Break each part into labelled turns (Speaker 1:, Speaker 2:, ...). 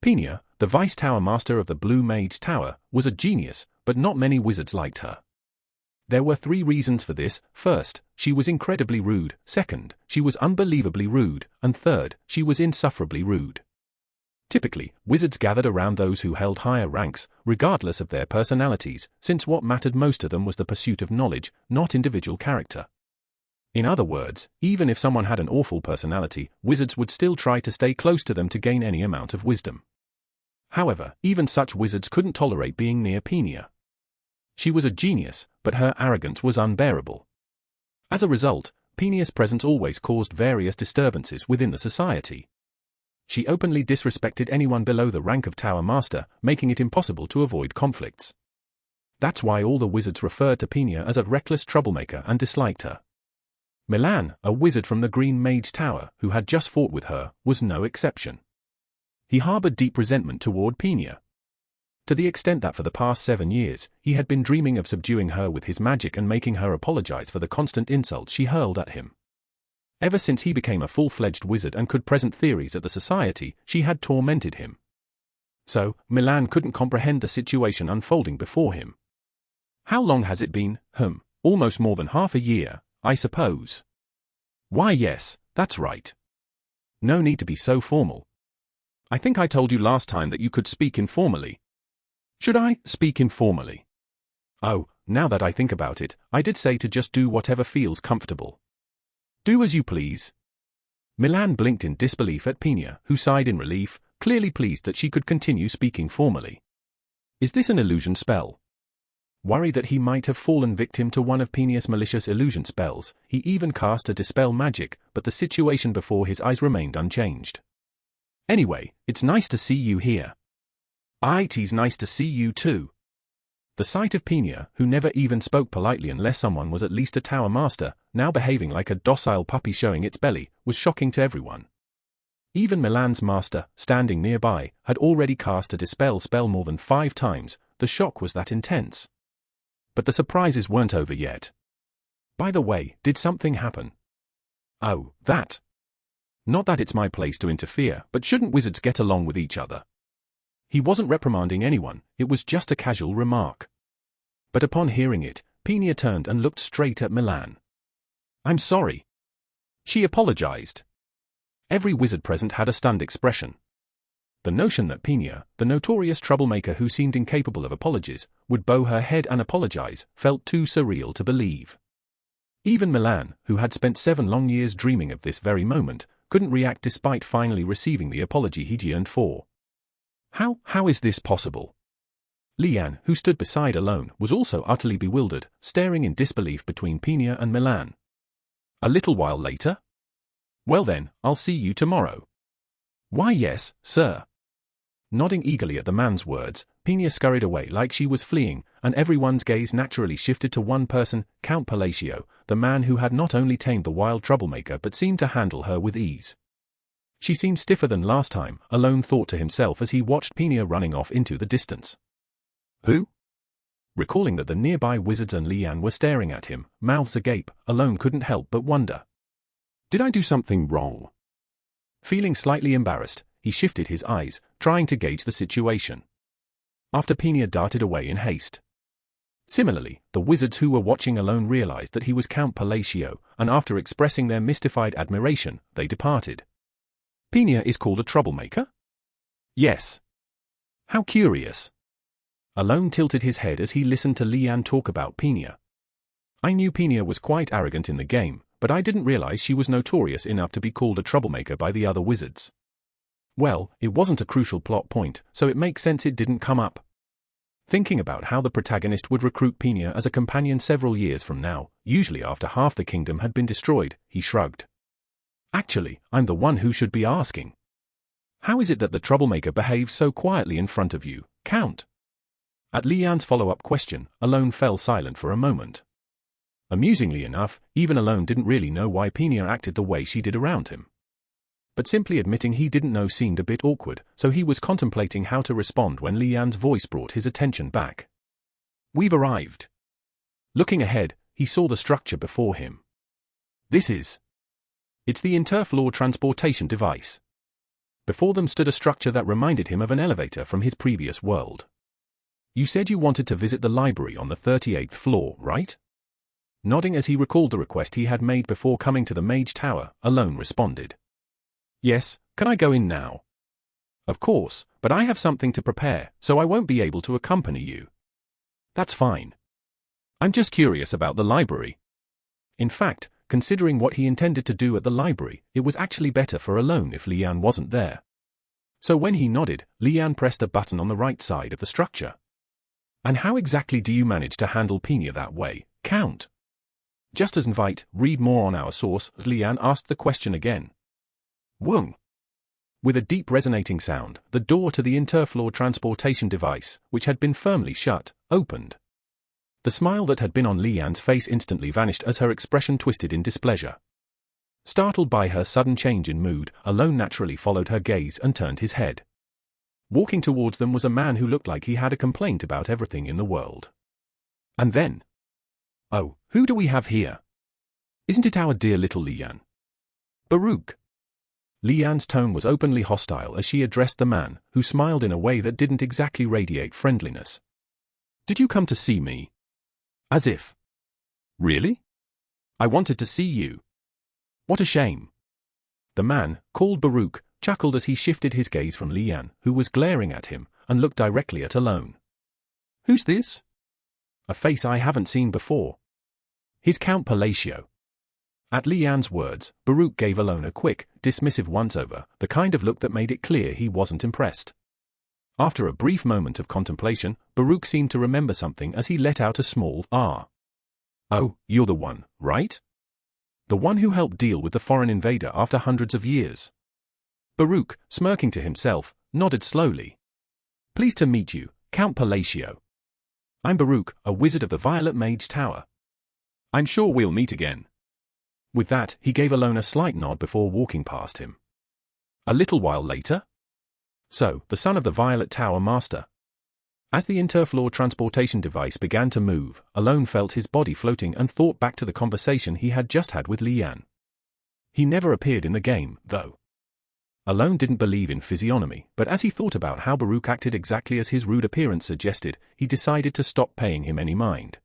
Speaker 1: Penia, the Vice Tower Master of the Blue Mage Tower, was a genius, but not many wizards liked her. There were 3 reasons for this. First, she was incredibly rude. Second, she was unbelievably rude. And third, she was insufferably rude. Typically, wizards gathered around those who held higher ranks, regardless of their personalities, since what mattered most to them was the pursuit of knowledge, not individual character. In other words, even if someone had an awful personality, wizards would still try to stay close to them to gain any amount of wisdom. However, even such wizards couldn't tolerate being near Penia. She was a genius, but her arrogance was unbearable. As a result, Penia's presence always caused various disturbances within the society. She openly disrespected anyone below the rank of Tower Master, making it impossible to avoid conflicts. That's why all the wizards referred to Penia as a reckless troublemaker and disliked her. Milan, a wizard from the Green Mage Tower, who had just fought with her, was no exception. He harbored deep resentment toward Penia, to the extent that for the past 7 years, he had been dreaming of subduing her with his magic and making her apologize for the constant insults she hurled at him. Ever since he became a full-fledged wizard and could present theories at the society, she had tormented him. So, Milan couldn't comprehend the situation unfolding before him. How long has it been? Almost more than half a year, I suppose. Why yes, that's right. No need to be so formal. I think I told you last time that you could speak informally. Should I speak informally? Oh, now that I think about it, I did say to just do whatever feels comfortable. Do as you please. Milan blinked in disbelief at Penia, who sighed in relief, clearly pleased that she could continue speaking formally. Is this an illusion spell? Worried that he might have fallen victim to one of Penia's malicious illusion spells, he even cast a dispel magic, but the situation before his eyes remained unchanged. Anyway, it's nice to see you here. It's nice to see you too. The sight of Penia, who never even spoke politely unless someone was at least a Tower Master, now behaving like a docile puppy showing its belly, was shocking to everyone. Even Milan's master, standing nearby, had already cast a dispel spell more than 5 times. The shock was that intense. But the surprises weren't over yet. By the way, did something happen? Oh, that. Not that it's my place to interfere, but shouldn't wizards get along with each other? He wasn't reprimanding anyone, it was just a casual remark. But upon hearing it, Penia turned and looked straight at Milan. I'm sorry. She apologized. Every wizard present had a stunned expression. The notion that Penia, the notorious troublemaker who seemed incapable of apologies, would bow her head and apologize, felt too surreal to believe. Even Milan, who had spent 7 long years dreaming of this very moment, couldn't react despite finally receiving the apology he'd yearned for. How is this possible? Lian, who stood beside Alone, was also utterly bewildered, staring in disbelief between Penia and Milan. A little while later? Well then, I'll see you tomorrow. Why yes, sir. Nodding eagerly at the man's words, Penia scurried away like she was fleeing, and everyone's gaze naturally shifted to one person, Count Palacio, the man who had not only tamed the wild troublemaker but seemed to handle her with ease. She seemed stiffer than last time, Alone thought to himself as he watched Penia running off into the distance. Who? Recalling that the nearby wizards and Lian were staring at him, mouths agape, Alone couldn't help but wonder. Did I do something wrong? Feeling slightly embarrassed, he shifted his eyes, trying to gauge the situation. After Penia darted away in haste. Similarly, the wizards who were watching Alone realized that he was Count Palacio, and after expressing their mystified admiration, they departed. Penia is called a troublemaker? Yes. How curious. Alone tilted his head as he listened to Lian talk about Penia. I knew Penia was quite arrogant in the game, but I didn't realize she was notorious enough to be called a troublemaker by the other wizards. Well, it wasn't a crucial plot point, so it makes sense it didn't come up. Thinking about how the protagonist would recruit Penia as a companion several years from now, usually after half the kingdom had been destroyed, he shrugged. Actually, I'm the one who should be asking. How is it that the troublemaker behaves so quietly in front of you, Count? At Lian's follow-up question, Alone fell silent for a moment. Amusingly enough, even Alone didn't really know why Penia acted the way she did around him. But simply admitting he didn't know seemed a bit awkward, so he was contemplating how to respond when Lian's voice brought his attention back. We've arrived. Looking ahead, he saw the structure before him. It's the interfloor transportation device. Before them stood a structure that reminded him of an elevator from his previous world. You said you wanted to visit the library on the 38th floor, right? Nodding as he recalled the request he had made before coming to the Mage Tower, Alone responded. Yes, can I go in now? Of course, but I have something to prepare, so I won't be able to accompany you. That's fine. I'm just curious about the library. In fact, considering what he intended to do at the library, it was actually better for Alone if Lian wasn't there. So when he nodded, Lian pressed a button on the right side of the structure. And how exactly do you manage to handle Pina that way, Count? Just as invite, read more on our source, Lian asked the question again. Wung. With a deep resonating sound, the door to the interfloor transportation device, which had been firmly shut, opened. The smile that had been on Lian's face instantly vanished as her expression twisted in displeasure. Startled by her sudden change in mood, Alone naturally followed her gaze and turned his head. Walking towards them was a man who looked like he had a complaint about everything in the world. And then... Oh, who do we have here? Isn't it our dear little Lian? Baruch. Lian's tone was openly hostile as she addressed the man, who smiled in a way that didn't exactly radiate friendliness. Did you come to see me? As if. Really? I wanted to see you. What a shame. The man, called Baruch, chuckled as he shifted his gaze from Lian, who was glaring at him, and looked directly at Alone. Who's this? A face I haven't seen before. He's Count Palacio. At Lian's words, Baruch gave Alone a quick, dismissive once-over, the kind of look that made it clear he wasn't impressed. After a brief moment of contemplation, Baruch seemed to remember something as he let out a small ah. Oh, you're the one, right? The one who helped deal with the foreign invader after hundreds of years. Baruch, smirking to himself, nodded slowly. Pleased to meet you, Count Palacio. I'm Baruch, a wizard of the Violet Mage Tower. I'm sure we'll meet again. With that, he gave Alone a slight nod before walking past him. A little while later? So, the son of the Violet Tower Master. As the interfloor transportation device began to move, Alone felt his body floating and thought back to the conversation he had just had with Lian. He never appeared in the game, though. Alone didn't believe in physiognomy, but as he thought about how Baruch acted exactly as his rude appearance suggested, he decided to stop paying him any mind.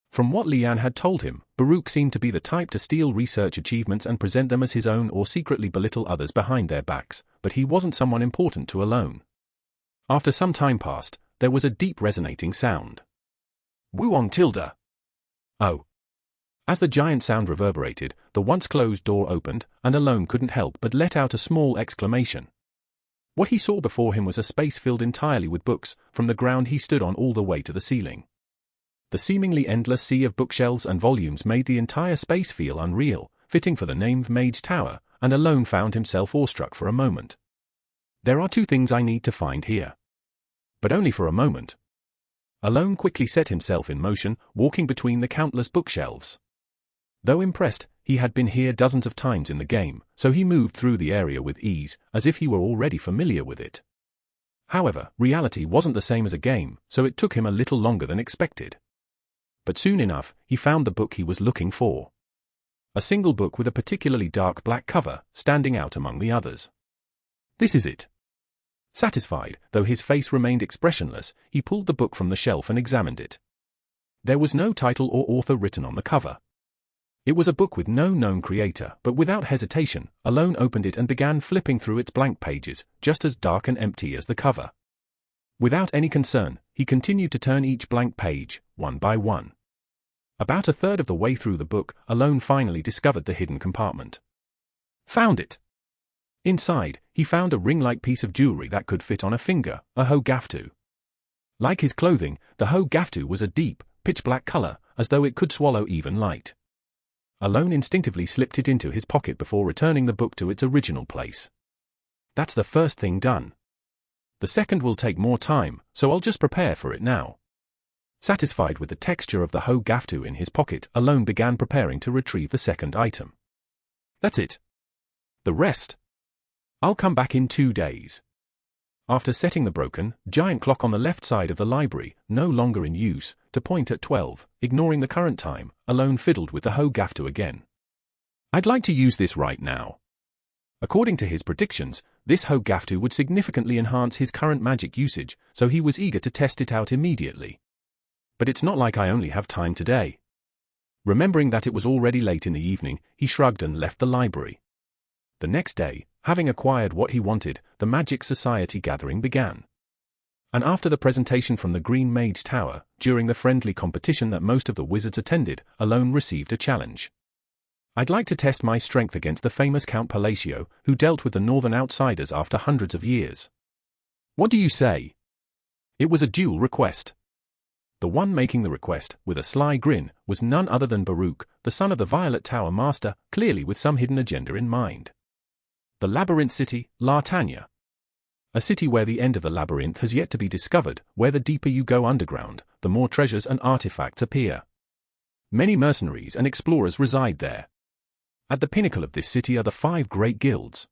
Speaker 1: From what Lian had told him, Baruch seemed to be the type to steal research achievements and present them as his own or secretly belittle others behind their backs, but he wasn't someone important to Alone. After some time passed, there was a deep resonating sound. Wuong Tilda. Oh. As the giant sound reverberated, the once-closed door opened, and Alone couldn't help but let out a small exclamation. What he saw before him was a space filled entirely with books, from the ground he stood on all the way to the ceiling. The seemingly endless sea of bookshelves and volumes made the entire space feel unreal, fitting for the name Mage Tower, and Alone found himself awestruck for a moment. There are two things I need to find here. But only for a moment. Alone quickly set himself in motion, walking between the countless bookshelves. Though impressed, he had been here dozens of times in the game, so he moved through the area with ease, as if he were already familiar with it. However, reality wasn't the same as a game, so it took him a little longer than expected. But soon enough, he found the book he was looking for. A single book with a particularly dark black cover, standing out among the others. This is it. Satisfied, though his face remained expressionless, he pulled the book from the shelf and examined it. There was no title or author written on the cover. It was a book with no known creator, but without hesitation, Alone opened it and began flipping through its blank pages, just as dark and empty as the cover. Without any concern, he continued to turn each blank page, one by one. About a third of the way through the book, Alone finally discovered the hidden compartment. Found it! Inside, he found a ring-like piece of jewelry that could fit on a finger, a hogaftu. Like his clothing, the hogaftu was a deep, pitch-black color, as though it could swallow even light. Alone instinctively slipped it into his pocket before returning the book to its original place. That's the first thing done. The second will take more time, so I'll just prepare for it now. Satisfied with the texture of the hogaftu in his pocket, Alone began preparing to retrieve the second item. That's it. The rest. I'll come back in 2 days. After setting the broken, giant clock on the left side of the library, no longer in use, to point at 12, ignoring the current time, Alone fiddled with the hogaftu again. I'd like to use this right now. According to his predictions, this Hogaftu would significantly enhance his current magic usage, so he was eager to test it out immediately. But it's not like I only have time today. Remembering that it was already late in the evening, he shrugged and left the library. The next day, having acquired what he wanted, the Magic Society gathering began. And after the presentation from the Green Mage's Tower, during the friendly competition that most of the wizards attended, Alone received a challenge. I'd like to test my strength against the famous Count Palacio, who dealt with the northern outsiders after hundreds of years. What do you say? It was a dual request. The one making the request, with a sly grin, was none other than Baruch, the son of the Violet Tower Master, clearly with some hidden agenda in mind. The Labyrinth City, Lartania. A city where the end of the labyrinth has yet to be discovered, where the deeper you go underground, the more treasures and artifacts appear. Many mercenaries and explorers reside there. At the pinnacle of this city are the 5 great guilds: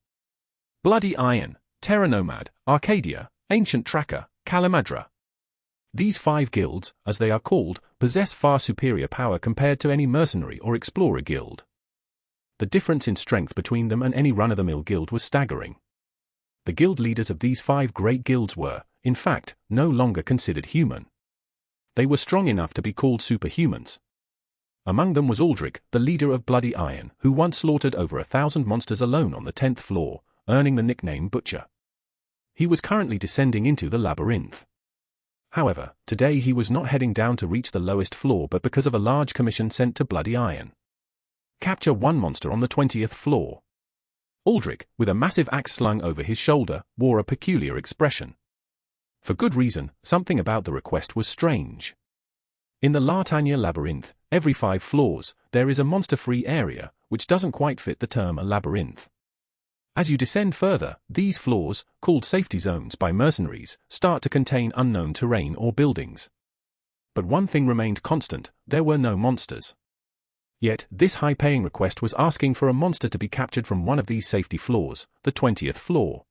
Speaker 1: Bloody Iron, Terra Nomad, Arcadia, Ancient Tracker, Kalamadra. These 5 guilds, as they are called, possess far superior power compared to any mercenary or explorer guild. The difference in strength between them and any run-of-the-mill guild was staggering. The guild leaders of these 5 great guilds were, in fact, no longer considered human. They were strong enough to be called superhumans. Among them was Aldrich, the leader of Bloody Iron, who once slaughtered over 1,000 monsters alone on the 10th floor, earning the nickname Butcher. He was currently descending into the labyrinth. However, today he was not heading down to reach the lowest floor but because of a large commission sent to Bloody Iron. Capture 1 monster on the 20th floor. Aldrich, with a massive axe slung over his shoulder, wore a peculiar expression. For good reason, something about the request was strange. In the Lartania labyrinth, every 5 floors, there is a monster-free area, which doesn't quite fit the term a labyrinth. As you descend further, these floors, called safety zones by mercenaries, start to contain unknown terrain or buildings. But one thing remained constant: there were no monsters. Yet, this high-paying request was asking for a monster to be captured from one of these safety floors, the 20th floor.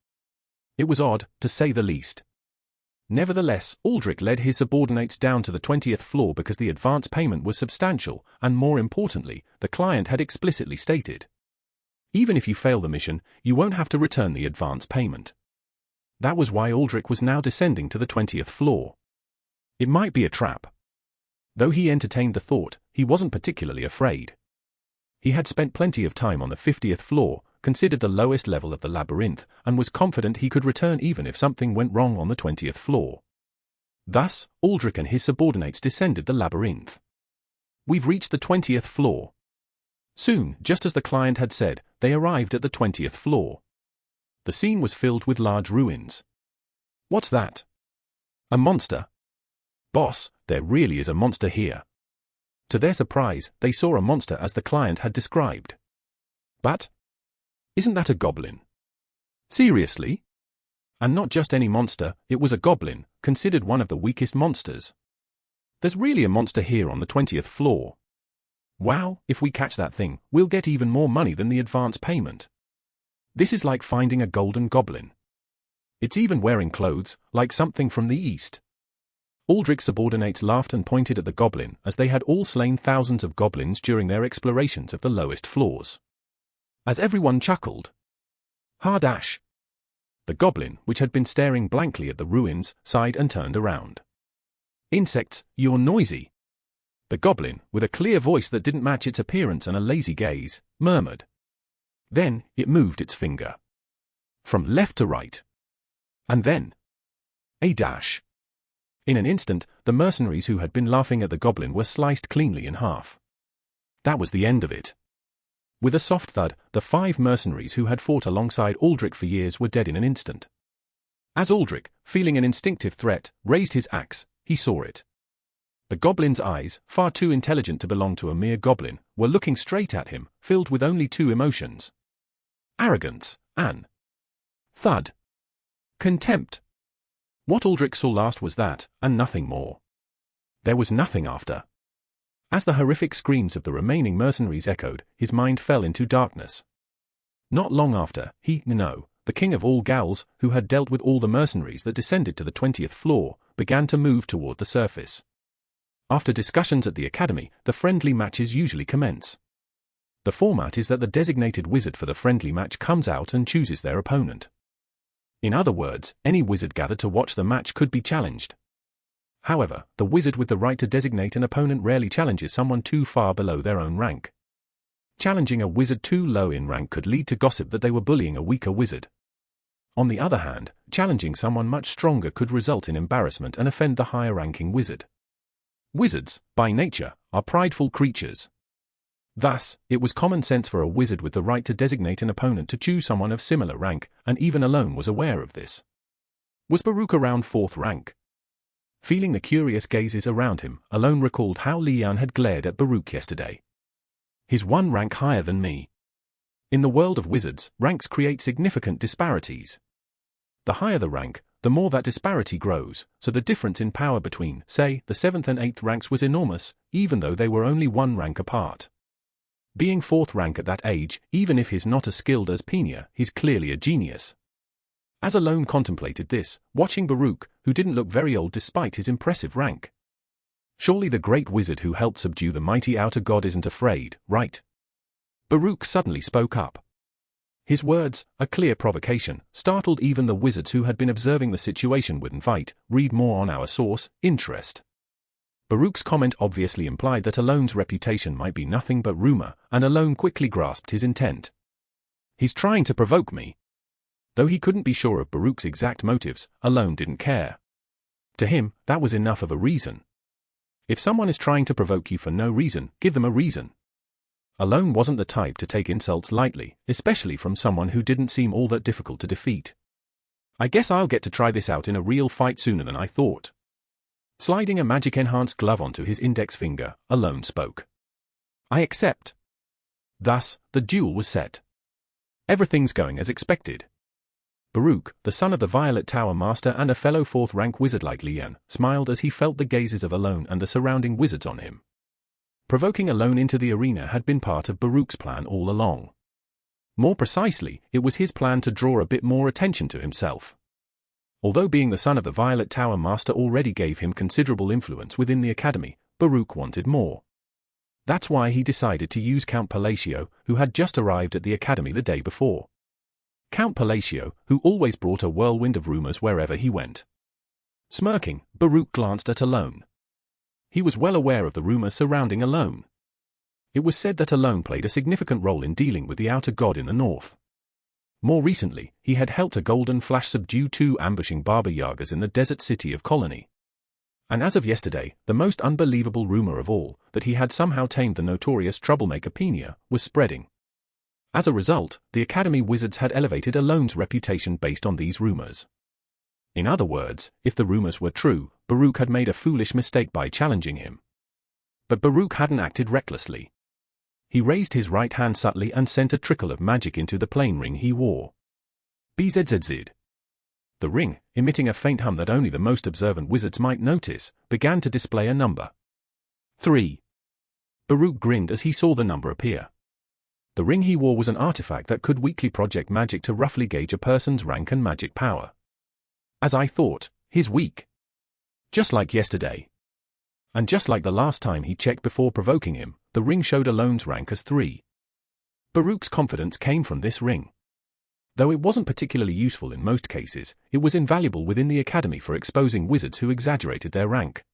Speaker 1: It was odd, to say the least. Nevertheless, Aldrich led his subordinates down to the 20th floor because the advance payment was substantial, and more importantly, the client had explicitly stated, even if you fail the mission, you won't have to return the advance payment. That was why Aldrich was now descending to the 20th floor. It might be a trap. Though he entertained the thought, he wasn't particularly afraid. He had spent plenty of time on the 50th floor, considered the lowest level of the labyrinth, and was confident he could return even if something went wrong on the 20th floor. Thus, Aldrich and his subordinates descended the labyrinth. We've reached the 20th floor. Soon, just as the client had said, they arrived at the 20th floor. The scene was filled with large ruins. What's that? A monster? Boss, there really is a monster here. To their surprise, they saw a monster as the client had described. But isn't that a goblin? Seriously? And not just any monster, it was a goblin, considered one of the weakest monsters. There's really a monster here on the 20th floor. Wow, if we catch that thing, we'll get even more money than the advance payment. This is like finding a golden goblin. It's even wearing clothes, like something from the East. Aldrich's subordinates laughed and pointed at the goblin, as they had all slain thousands of goblins during their explorations of the lowest floors. As everyone chuckled, Hardash! The goblin, which had been staring blankly at the ruins, sighed and turned around. Insects, you're noisy. The goblin, with a clear voice that didn't match its appearance and a lazy gaze, murmured. Then, it moved its finger. From left to right. And then, a dash. In an instant, the mercenaries who had been laughing at the goblin were sliced cleanly in half. That was the end of it. With a soft thud, the 5 mercenaries who had fought alongside Aldrich for years were dead in an instant. As Aldrich, feeling an instinctive threat, raised his axe, he saw it. The goblin's eyes, far too intelligent to belong to a mere goblin, were looking straight at him, filled with only 2 emotions. Arrogance, and thud. Contempt. What Aldrich saw last was that, and nothing more. There was nothing after. As the horrific screams of the remaining mercenaries echoed, his mind fell into darkness. Not long after, the king of all Gauls, who had dealt with all the mercenaries that descended to the 20th floor, began to move toward the surface. After discussions at the academy, the friendly matches usually commence. The format is that the designated wizard for the friendly match comes out and chooses their opponent. In other words, any wizard gathered to watch the match could be challenged. However, the wizard with the right to designate an opponent rarely challenges someone too far below their own rank. Challenging a wizard too low in rank could lead to gossip that they were bullying a weaker wizard. On the other hand, challenging someone much stronger could result in embarrassment and offend the higher-ranking wizard. Wizards, by nature, are prideful creatures. Thus, it was common sense for a wizard with the right to designate an opponent to choose someone of similar rank, and even Alone was aware of this. Was Baruch around 4th rank? Feeling the curious gazes around him, Alone recalled how Lian had glared at Baruch yesterday. He's 1 rank higher than me. In the world of wizards, ranks create significant disparities. The higher the rank, the more that disparity grows, so the difference in power between, say, the 7th and 8th ranks was enormous, even though they were only 1 rank apart. Being 4th rank at that age, even if he's not as skilled as Penia, he's clearly a genius. As Alone contemplated this, watching Baruch, who didn't look very old despite his impressive rank. Surely the great wizard who helped subdue the mighty outer god isn't afraid, right? Baruch suddenly spoke up. His words, a clear provocation, startled even the wizards who had been observing the situation with invite. Read more on our source, interest. Baruch's comment obviously implied that Alone's reputation might be nothing but rumor, and Alone quickly grasped his intent. He's trying to provoke me. Though he couldn't be sure of Baruch's exact motives, Alone didn't care. To him, that was enough of a reason. If someone is trying to provoke you for no reason, give them a reason. Alone wasn't the type to take insults lightly, especially from someone who didn't seem all that difficult to defeat. I guess I'll get to try this out in a real fight sooner than I thought. Sliding a magic-enhanced glove onto his index finger, Alone spoke. I accept. Thus, the duel was set. Everything's going as expected. Baruch, the son of the Violet Tower Master and a fellow 4th rank wizard like Lian, smiled as he felt the gazes of Alone and the surrounding wizards on him. Provoking Alone into the arena had been part of Baruch's plan all along. More precisely, it was his plan to draw a bit more attention to himself. Although being the son of the Violet Tower Master already gave him considerable influence within the academy, Baruch wanted more. That's why he decided to use Count Palacio, who had just arrived at the academy the day before. Count Palacio, who always brought a whirlwind of rumors wherever he went. Smirking, Baruch glanced at Alone. He was well aware of the rumors surrounding Alone. It was said that Alone played a significant role in dealing with the outer god in the north. More recently, he had helped a Golden Flash subdue 2 ambushing Baba Yagas in the desert city of Colony. And as of yesterday, the most unbelievable rumor of all, that he had somehow tamed the notorious troublemaker Penia, was spreading. As a result, the Academy wizards had elevated Alone's reputation based on these rumors. In other words, if the rumors were true, Baruch had made a foolish mistake by challenging him. But Baruch hadn't acted recklessly. He raised his right hand subtly and sent a trickle of magic into the plain ring he wore. Bzzz. The ring, emitting a faint hum that only the most observant wizards might notice, began to display a number. 3. Baruch grinned as he saw the number appear. The ring he wore was an artifact that could weakly project magic to roughly gauge a person's rank and magic power. As I thought, he's weak. Just like yesterday. And just like the last time he checked before provoking him, the ring showed Alone's rank as 3. Baruch's confidence came from this ring. Though it wasn't particularly useful in most cases, it was invaluable within the academy for exposing wizards who exaggerated their rank.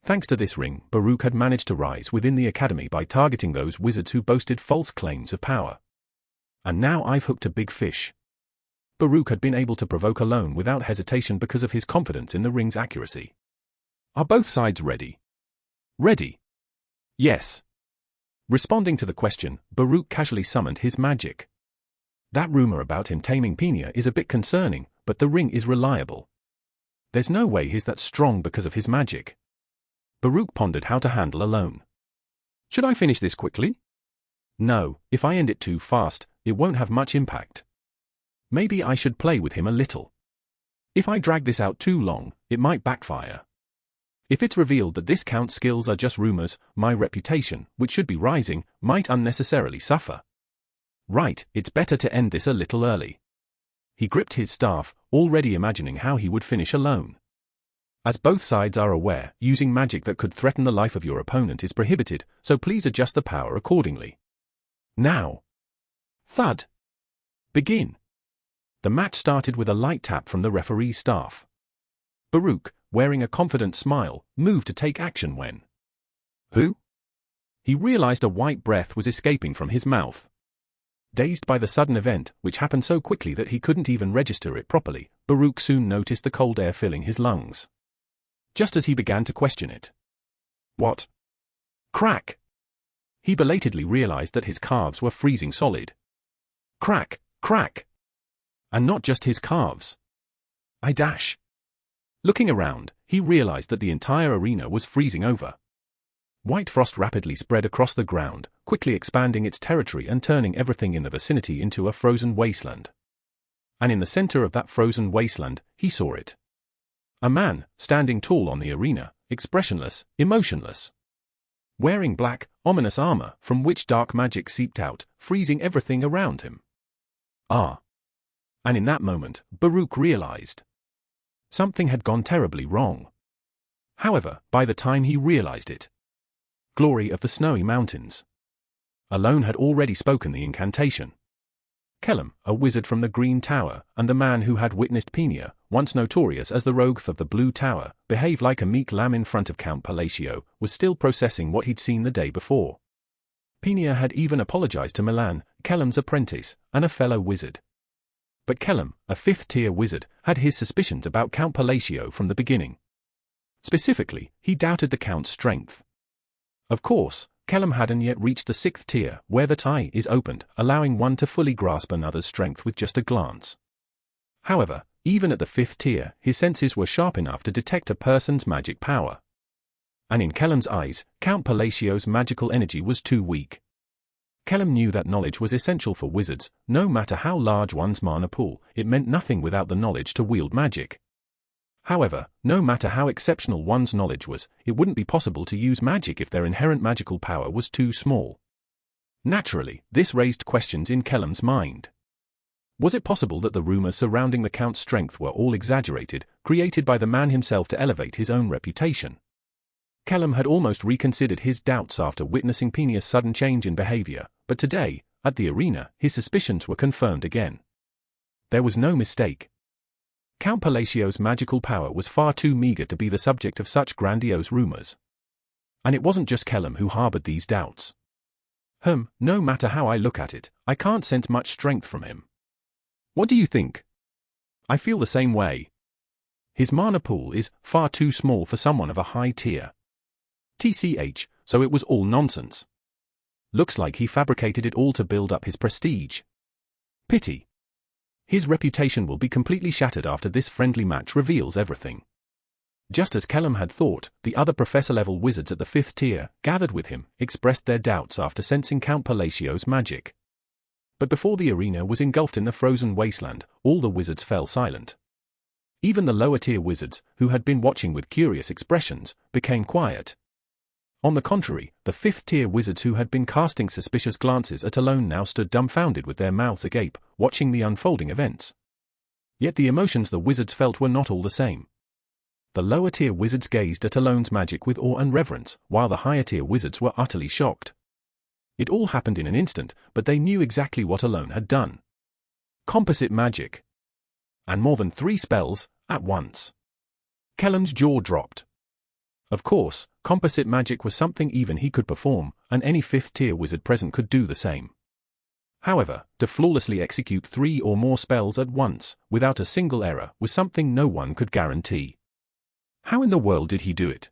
Speaker 1: Thanks to this ring, Baruch had managed to rise within the academy by targeting those wizards who boasted false claims of power. And now I've hooked a big fish. Baruch had been able to provoke Alone without hesitation because of his confidence in the ring's accuracy. Are both sides ready? Ready. Yes. Responding to the question, Baruch casually summoned his magic. That rumor about him taming Penia is a bit concerning, but the ring is reliable. There's no way he's that strong because of his magic. Baruch pondered how to handle Alone. Should I finish this quickly? No, if I end it too fast, it won't have much impact. Maybe I should play with him a little. If I drag this out too long, it might backfire. If it's revealed that this count's skills are just rumors, my reputation, which should be rising, might unnecessarily suffer. Right, it's better to end this a little early. He gripped his staff, already imagining how he would finish Alone. As both sides are aware, using magic that could threaten the life of your opponent is prohibited, so please adjust the power accordingly. Now. Thud. Begin. The match started with a light tap from the referee's staff. Baruch, wearing a confident smile, moved to take action when... Who? He realized a white breath was escaping from his mouth. Dazed by the sudden event, which happened so quickly that he couldn't even register it properly, Baruch soon noticed the cold air filling his lungs. Just as he began to question it. What? Crack! He belatedly realized that his calves were freezing solid. Crack, crack! And not just his calves. I dash. Looking around, he realized that the entire arena was freezing over. White frost rapidly spread across the ground, quickly expanding its territory and turning everything in the vicinity into a frozen wasteland. And in the center of that frozen wasteland, he saw it. A man, standing tall on the arena, expressionless, emotionless. Wearing black, ominous armor from which dark magic seeped out, freezing everything around him. Ah. And in that moment, Baruch realized. Something had gone terribly wrong. However, by the time he realized it, Glory of the Snowy Mountains alone had already spoken the incantation. Kellum, a wizard from the Green Tower, and the man who had witnessed Penia, once notorious as the rogue of the Blue Tower, behave like a meek lamb in front of Count Palacio, was still processing what he'd seen the day before. Penia had even apologized to Milan, Kellum's apprentice, and a fellow wizard. But Kellum, a fifth-tier wizard, had his suspicions about Count Palacio from the beginning. Specifically, he doubted the Count's strength. Of course, Kellum hadn't yet reached the sixth tier, where the tie is opened, allowing one to fully grasp another's strength with just a glance. However, even at the fifth tier, his senses were sharp enough to detect a person's magic power. And in Kellum's eyes, Count Palacio's magical energy was too weak. Kellum knew that knowledge was essential for wizards. No matter how large one's mana pool, it meant nothing without the knowledge to wield magic. However, no matter how exceptional one's knowledge was, it wouldn't be possible to use magic if their inherent magical power was too small. Naturally, this raised questions in Kellum's mind. Was it possible that the rumors surrounding the Count's strength were all exaggerated, created by the man himself to elevate his own reputation? Kellum had almost reconsidered his doubts after witnessing Penia's sudden change in behavior, but today, at the arena, his suspicions were confirmed again. There was no mistake. Count Palacio's magical power was far too meager to be the subject of such grandiose rumors. And it wasn't just Kellum who harbored these doubts. No matter how I look at it, I can't sense much strength from him. What do you think? I feel the same way. His mana pool is far too small for someone of a high tier. TCH, so it was all nonsense. Looks like he fabricated it all to build up his prestige. Pity. His reputation will be completely shattered after this friendly match reveals everything. Just as Kellum had thought, the other professor-level wizards at the fifth tier, gathered with him, expressed their doubts after sensing Count Palacio's magic. But before the arena was engulfed in the frozen wasteland, all the wizards fell silent. Even the lower-tier wizards, who had been watching with curious expressions, became quiet. On the contrary, the fifth-tier wizards who had been casting suspicious glances at Alone now stood dumbfounded with their mouths agape, watching the unfolding events. Yet the emotions the wizards felt were not all the same. The lower-tier wizards gazed at Alone's magic with awe and reverence, while the higher-tier wizards were utterly shocked. It all happened in an instant, but they knew exactly what Alone had done. Composite magic. And more than 3 spells, at once. Kellum's jaw dropped. Of course, composite magic was something even he could perform, and any fifth-tier wizard present could do the same. However, to flawlessly execute 3 or more spells at once, without a single error, was something no one could guarantee. How in the world did he do it?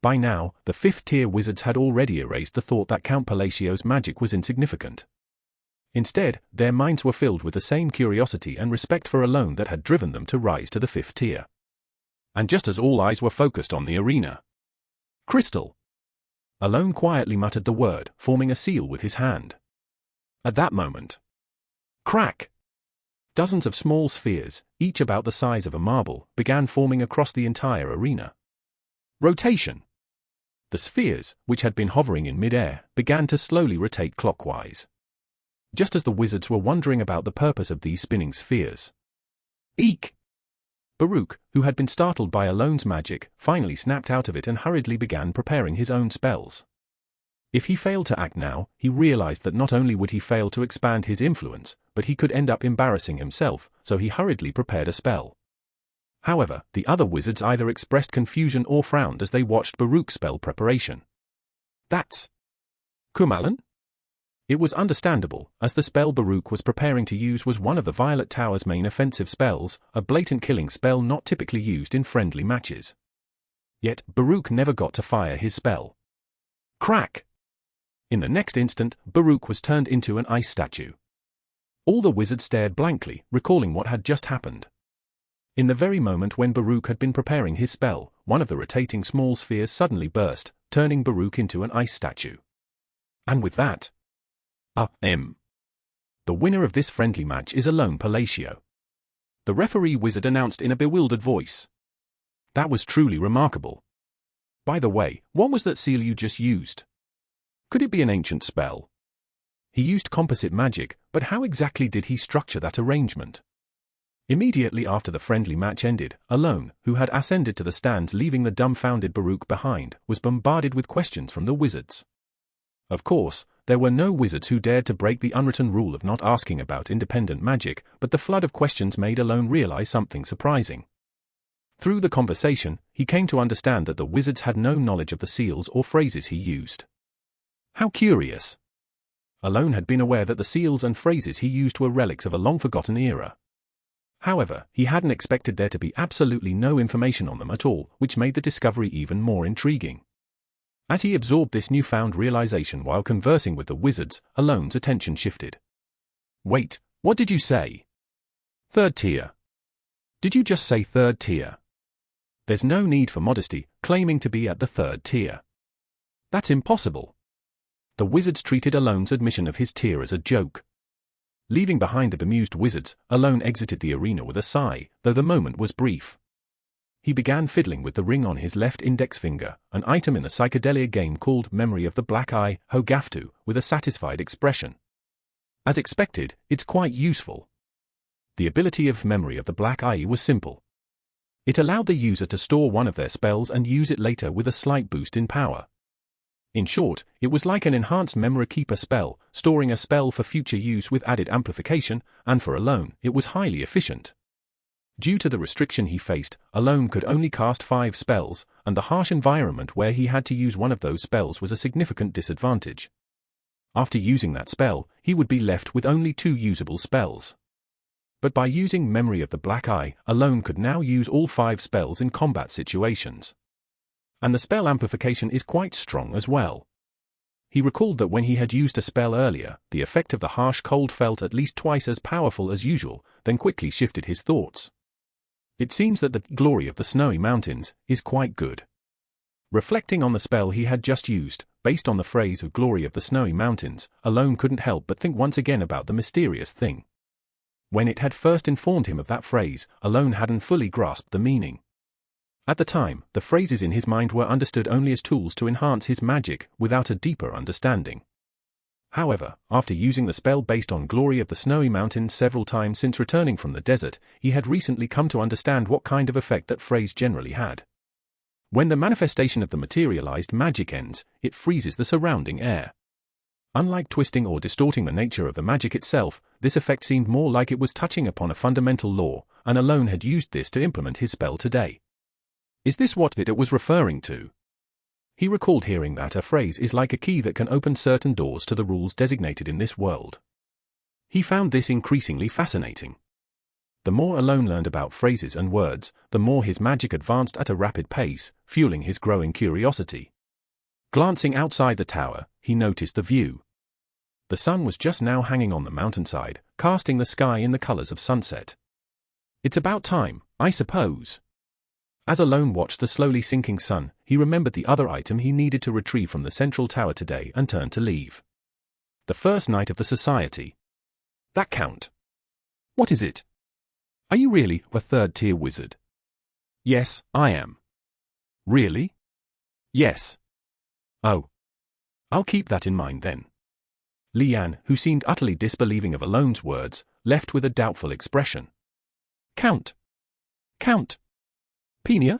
Speaker 1: By now, the fifth-tier wizards had already erased the thought that Count Palacio's magic was insignificant. Instead, their minds were filled with the same curiosity and respect for Alone that had driven them to rise to the fifth tier. And just as all eyes were focused on the arena, Crystal! Alone quietly muttered the word, forming a seal with his hand. At that moment, crack! Dozens of small spheres, each about the size of a marble, began forming across the entire arena. Rotation! The spheres, which had been hovering in mid-air, began to slowly rotate clockwise. Just as the wizards were wondering about the purpose of these spinning spheres. Eek! Baruch, who had been startled by Alone's magic, finally snapped out of it and hurriedly began preparing his own spells. If he failed to act now, he realized that not only would he fail to expand his influence, but he could end up embarrassing himself, so he hurriedly prepared a spell. However, the other wizards either expressed confusion or frowned as they watched Baruch's spell preparation. That's Kumalan? It was understandable, as the spell Baruch was preparing to use was one of the Violet Tower's main offensive spells, a blatant killing spell not typically used in friendly matches. Yet, Baruch never got to fire his spell. Crack! In the next instant, Baruch was turned into an ice statue. All the wizards stared blankly, recalling what had just happened. In the very moment when Baruch had been preparing his spell, one of the rotating small spheres suddenly burst, turning Baruch into an ice statue. And with that, the winner of this friendly match is Alone Palacio. The referee wizard announced in a bewildered voice. That was truly remarkable. By the way, what was that seal you just used? Could it be an ancient spell? He used composite magic, but how exactly did he structure that arrangement? Immediately after the friendly match ended, Alone, who had ascended to the stands leaving the dumbfounded Baruch behind, was bombarded with questions from the wizards. Of course, there were no wizards who dared to break the unwritten rule of not asking about independent magic, but the flood of questions made Alone realize something surprising. Through the conversation, he came to understand that the wizards had no knowledge of the seals or phrases he used. How curious! Alone had been aware that the seals and phrases he used were relics of a long-forgotten era. However, he hadn't expected there to be absolutely no information on them at all, which made the discovery even more intriguing. As he absorbed this newfound realization while conversing with the wizards, Alone's attention shifted. Wait, what did you say? Third tier. Did you just say third tier? There's no need for modesty, claiming to be at the third tier. That's impossible. The wizards treated Alone's admission of his tier as a joke. Leaving behind the bemused wizards, Alone exited the arena with a sigh, though the moment was brief. He began fiddling with the ring on his left index finger, an item in the psychedelia game called Memory of the Black Eye, Hogaftu, with a satisfied expression. As expected, it's quite useful. The ability of Memory of the Black Eye was simple. It allowed the user to store one of their spells and use it later with a slight boost in power. In short, it was like an enhanced Memory Keeper spell, storing a spell for future use with added amplification, and for Alone, it was highly efficient. Due to the restriction he faced, Alone could only cast 5 spells, and the harsh environment where he had to use one of those spells was a significant disadvantage. After using that spell, he would be left with only 2 usable spells. But by using Memory of the Black Eye, Alone could now use all 5 spells in combat situations. And the spell amplification is quite strong as well. He recalled that when he had used a spell earlier, the effect of the harsh cold felt at least twice as powerful as usual, then quickly shifted his thoughts. It seems that the glory of the snowy mountains is quite good. Reflecting on the spell he had just used, based on the phrase of glory of the snowy mountains, Alone couldn't help but think once again about the mysterious thing. When it had first informed him of that phrase, Alone hadn't fully grasped the meaning. At the time, the phrases in his mind were understood only as tools to enhance his magic, without a deeper understanding. However, after using the spell based on Glory of the Snowy Mountains several times since returning from the desert, he had recently come to understand what kind of effect that phrase generally had. When the manifestation of the materialized magic ends, it freezes the surrounding air. Unlike twisting or distorting the nature of the magic itself, this effect seemed more like it was touching upon a fundamental law, and Alone had used this to implement his spell today. Is this what it was referring to? He recalled hearing that a phrase is like a key that can open certain doors to the rules designated in this world. He found this increasingly fascinating. The more Alone learned about phrases and words, the more his magic advanced at a rapid pace, fueling his growing curiosity. Glancing outside the tower, he noticed the view. The sun was just now hanging on the mountainside, casting the sky in the colors of sunset. It's about time, I suppose. As Alone watched the slowly sinking sun, he remembered the other item he needed to retrieve from the central tower today and turned to leave. The first night of the society. That count. What is it? Are you really a third-tier wizard? Yes, I am. Really? Yes. Oh. I'll keep that in mind then. Lian, who seemed utterly disbelieving of Alone's words, left with a doubtful expression. Count. Count. Penia?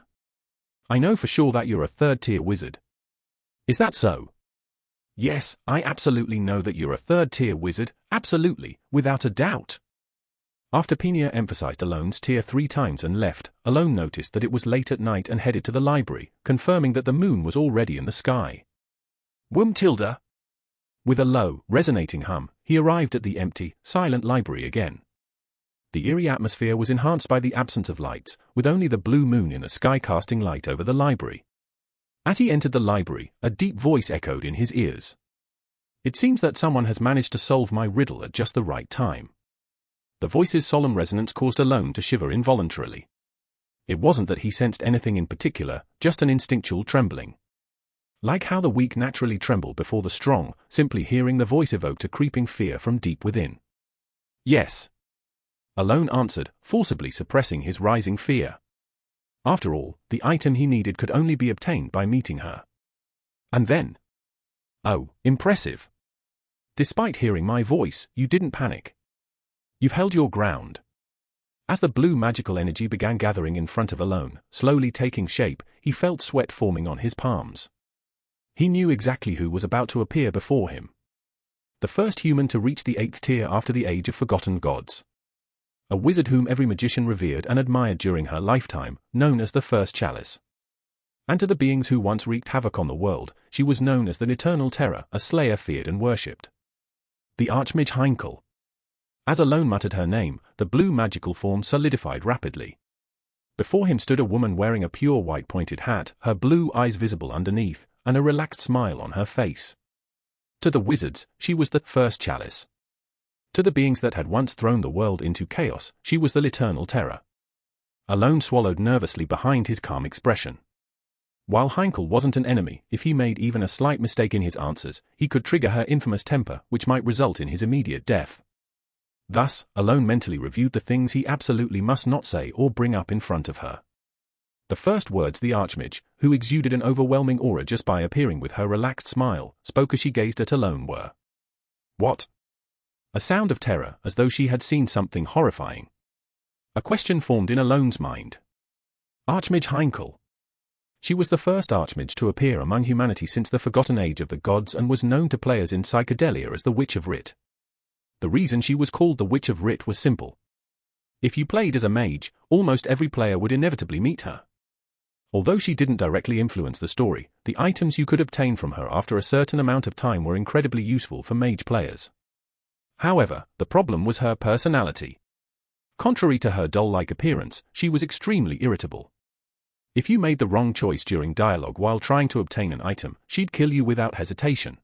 Speaker 1: I know for sure that you're a third-tier wizard. Is that so? Yes, I absolutely know that you're a third-tier wizard, absolutely, without a doubt. After Penia emphasized Alone's tier 3 times and left, Alone noticed that it was late at night and headed to the library, confirming that the moon was already in the sky. Wum Tilda. With a low, resonating hum, he arrived at the empty, silent library again. The eerie atmosphere was enhanced by the absence of lights, with only the blue moon in the sky casting light over the library. As he entered the library, a deep voice echoed in his ears. It seems that someone has managed to solve my riddle at just the right time. The voice's solemn resonance caused Alone to shiver involuntarily. It wasn't that he sensed anything in particular, just an instinctual trembling. Like how the weak naturally tremble before the strong, simply hearing the voice evoked a creeping fear from deep within. Yes. Alone answered, forcibly suppressing his rising fear. After all, the item he needed could only be obtained by meeting her. And then? Oh, impressive. Despite hearing my voice, you didn't panic. You've held your ground. As the blue magical energy began gathering in front of Alone, slowly taking shape, he felt sweat forming on his palms. He knew exactly who was about to appear before him. The first human to reach the 8th tier after the age of forgotten gods. A wizard whom every magician revered and admired during her lifetime, known as the First Chalice. And to the beings who once wreaked havoc on the world, she was known as the Eternal Terror, a slayer feared and worshipped. The Archmage Heinkel. As Alone muttered her name, the blue magical form solidified rapidly. Before him stood a woman wearing a pure white pointed hat, her blue eyes visible underneath, and a relaxed smile on her face. To the wizards, she was the First Chalice. To the beings that had once thrown the world into chaos, she was the Eternal Terror. Alone swallowed nervously behind his calm expression. While Heinkel wasn't an enemy, if he made even a slight mistake in his answers, he could trigger her infamous temper, which might result in his immediate death. Thus, Alone mentally reviewed the things he absolutely must not say or bring up in front of her. The first words the Archmage, who exuded an overwhelming aura just by appearing with her relaxed smile, spoke as she gazed at Alone were. What? A sound of terror, as though she had seen something horrifying. A question formed in Alone's mind. Archmage Heinkel. She was the first Archmage to appear among humanity since the forgotten age of the gods and was known to players in Psychedelia as the Witch of Writ. The reason she was called the Witch of Writ was simple. If you played as a mage, almost every player would inevitably meet her. Although she didn't directly influence the story, the items you could obtain from her after a certain amount of time were incredibly useful for mage players. However, the problem was her personality. Contrary to her doll-like appearance, she was extremely irritable. If you made the wrong choice during dialogue while trying to obtain an item, she'd kill you without hesitation.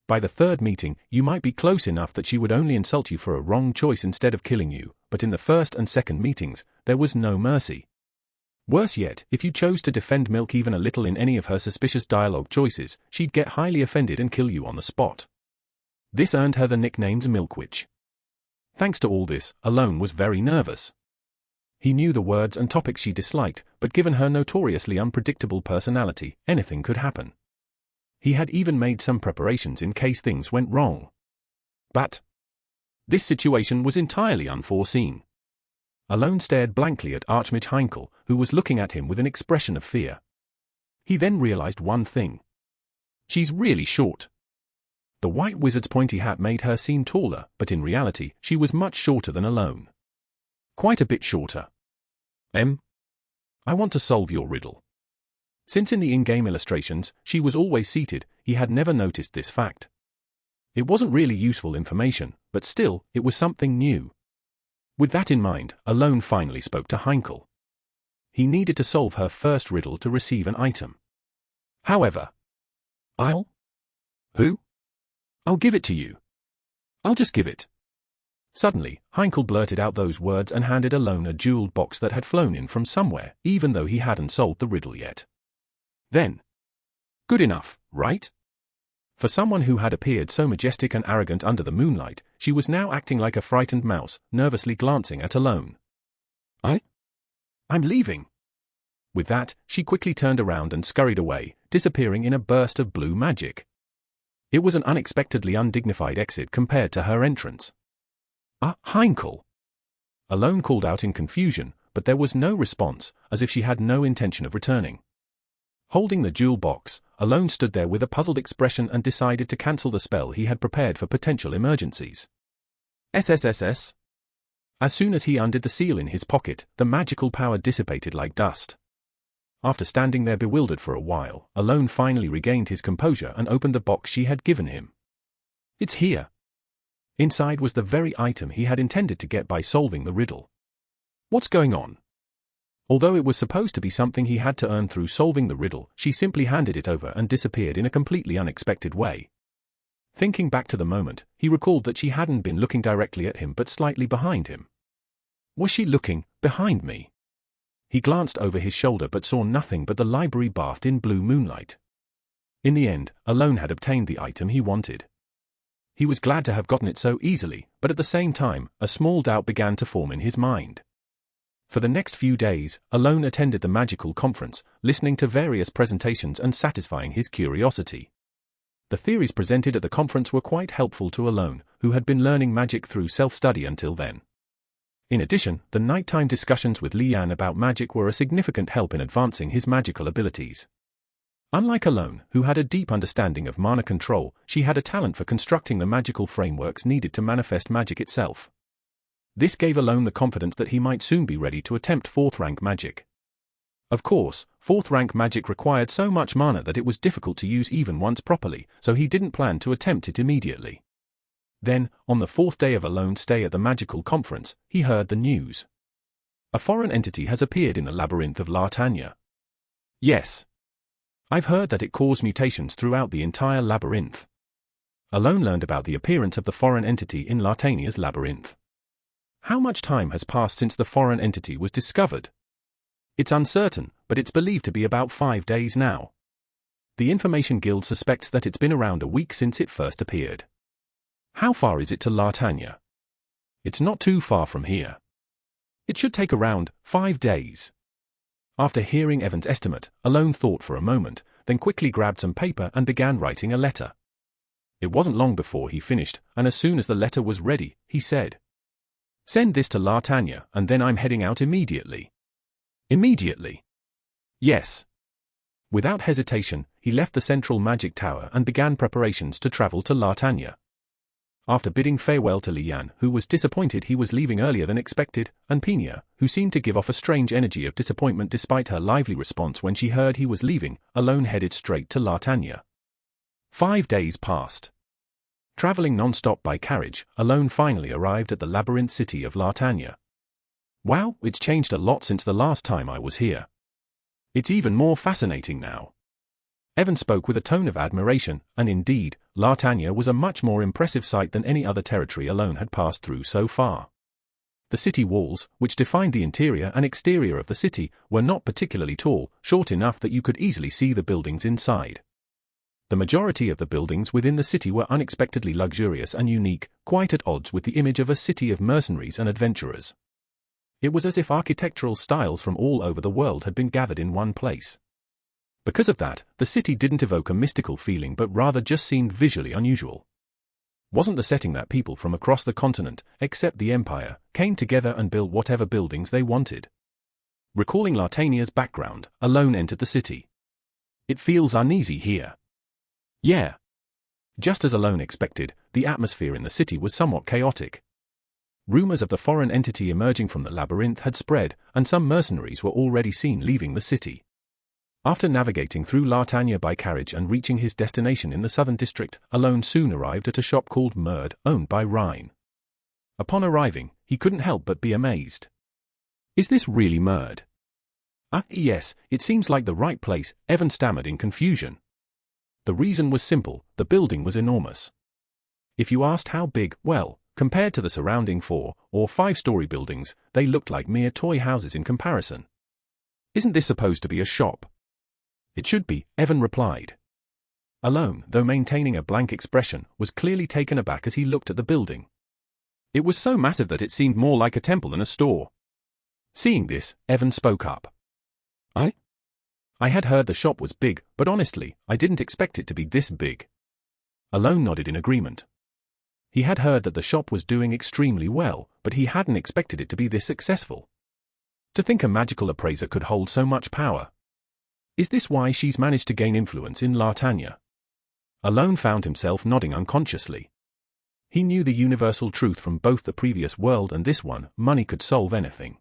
Speaker 1: By the third meeting, you might be close enough that she would only insult you for a wrong choice instead of killing you, but in the first and second meetings, there was no mercy. Worse yet, if you chose to defend Milk even a little in any of her suspicious dialogue choices, she'd get highly offended and kill you on the spot. This earned her the nickname Milkwitch. Thanks to all this, Alone was very nervous. He knew the words and topics she disliked, but given her notoriously unpredictable personality, anything could happen. He had even made some preparations in case things went wrong. But this situation was entirely unforeseen. Alone stared blankly at Archmage Heinkel, who was looking at him with an expression of fear. He then realized one thing. She's really short. The white wizard's pointy hat made her seem taller, but in reality, she was much shorter than Alone. Quite a bit shorter. I want to solve your riddle. Since in the in-game illustrations, she was always seated, he had never noticed this fact. It wasn't really useful information, but still, it was something new. With that in mind, Alone finally spoke to Heinkel. He needed to solve her first riddle to receive an item. However, Who? I'll give it to you. I'll just give it. Suddenly, Heinkel blurted out those words and handed Alone a jeweled box that had flown in from somewhere, even though he hadn't solved the riddle yet. Then, good enough, right? For someone who had appeared so majestic and arrogant under the moonlight, she was now acting like a frightened mouse, nervously glancing at Alone. I'm leaving. With that, she quickly turned around and scurried away, disappearing in a burst of blue magic. It was an unexpectedly undignified exit compared to her entrance. Heinkel! Alone called out in confusion, but there was no response, as if she had no intention of returning. Holding the jewel box, Alone stood there with a puzzled expression and decided to cancel the spell he had prepared for potential emergencies. SSSS. As soon as he undid the seal in his pocket, the magical power dissipated like dust. After standing there bewildered for a while, Alone finally regained his composure and opened the box she had given him. It's here. Inside was the very item he had intended to get by solving the riddle. What's going on? Although it was supposed to be something he had to earn through solving the riddle, she simply handed it over and disappeared in a completely unexpected way. Thinking back to the moment, he recalled that she hadn't been looking directly at him but slightly behind him. Was she looking behind me? He glanced over his shoulder but saw nothing but the library bathed in blue moonlight. In the end, Alone had obtained the item he wanted. He was glad to have gotten it so easily, but at the same time, a small doubt began to form in his mind. For the next few days, Alone attended the magical conference, listening to various presentations and satisfying his curiosity. The theories presented at the conference were quite helpful to Alone, who had been learning magic through self-study until then. In addition, the nighttime discussions with Lian about magic were a significant help in advancing his magical abilities. Unlike Alone, who had a deep understanding of mana control, she had a talent for constructing the magical frameworks needed to manifest magic itself. This gave Alone the confidence that he might soon be ready to attempt 4th rank magic. Of course, 4th rank magic required so much mana that it was difficult to use even once properly, so he didn't plan to attempt it immediately. Then, on the 4th day of Alone's stay at the magical conference, he heard the news. A foreign entity has appeared in the labyrinth of Lartania. Yes. I've heard that it caused mutations throughout the entire labyrinth. Alone learned about the appearance of the foreign entity in Lartania's labyrinth. How much time has passed since the foreign entity was discovered? It's uncertain, but it's believed to be about 5 days now. The Information Guild suspects that it's been around a week since it first appeared. How far is it to Lartania? It's not too far from here. It should take around 5 days. After hearing Evan's estimate, Alone thought for a moment, then quickly grabbed some paper and began writing a letter. It wasn't long before he finished, and as soon as the letter was ready, he said, "Send this to Lartania, and then I'm heading out immediately." Immediately? Yes. Without hesitation, he left the central magic tower and began preparations to travel to Lartania. After bidding farewell to Lian, who was disappointed he was leaving earlier than expected, and Pina, who seemed to give off a strange energy of disappointment despite her lively response when she heard he was leaving, Alone headed straight to Lartania. 5 days passed. Traveling non-stop by carriage, Alone finally arrived at the labyrinth city of Lartania. Wow, it's changed a lot since the last time I was here. It's even more fascinating now. Evan spoke with a tone of admiration, and indeed, Lartania was a much more impressive sight than any other territory Alone had passed through so far. The city walls, which defined the interior and exterior of the city, were not particularly tall, short enough that you could easily see the buildings inside. The majority of the buildings within the city were unexpectedly luxurious and unique, quite at odds with the image of a city of mercenaries and adventurers. It was as if architectural styles from all over the world had been gathered in one place. Because of that, the city didn't evoke a mystical feeling but rather just seemed visually unusual. Wasn't the setting that people from across the continent, except the Empire, came together and built whatever buildings they wanted? Recalling Lartania's background, Alone entered the city. It feels uneasy here. Yeah. Just as Alone expected, the atmosphere in the city was somewhat chaotic. Rumors of the foreign entity emerging from the labyrinth had spread, and some mercenaries were already seen leaving the city. After navigating through Lartania by carriage and reaching his destination in the southern district, Alone soon arrived at a shop called Murd, owned by Rhine. Upon arriving, he couldn't help but be amazed. Is this really Murd? Yes, it seems like the right place, Evan stammered in confusion. The reason was simple, the building was enormous. If you asked how big, well, compared to the surrounding 4- or 5-story buildings, they looked like mere toy houses in comparison. Isn't this supposed to be a shop? It should be, Evan replied. Alone, though maintaining a blank expression, was clearly taken aback as he looked at the building. It was so massive that it seemed more like a temple than a store. Seeing this, Evan spoke up. I had heard the shop was big, but honestly, I didn't expect it to be this big. Alone nodded in agreement. He had heard that the shop was doing extremely well, but he hadn't expected it to be this successful. To think a magical appraiser could hold so much power. Is this why she's managed to gain influence in Lartanya? Alone found himself nodding unconsciously. He knew the universal truth from both the previous world and this one: money could solve anything.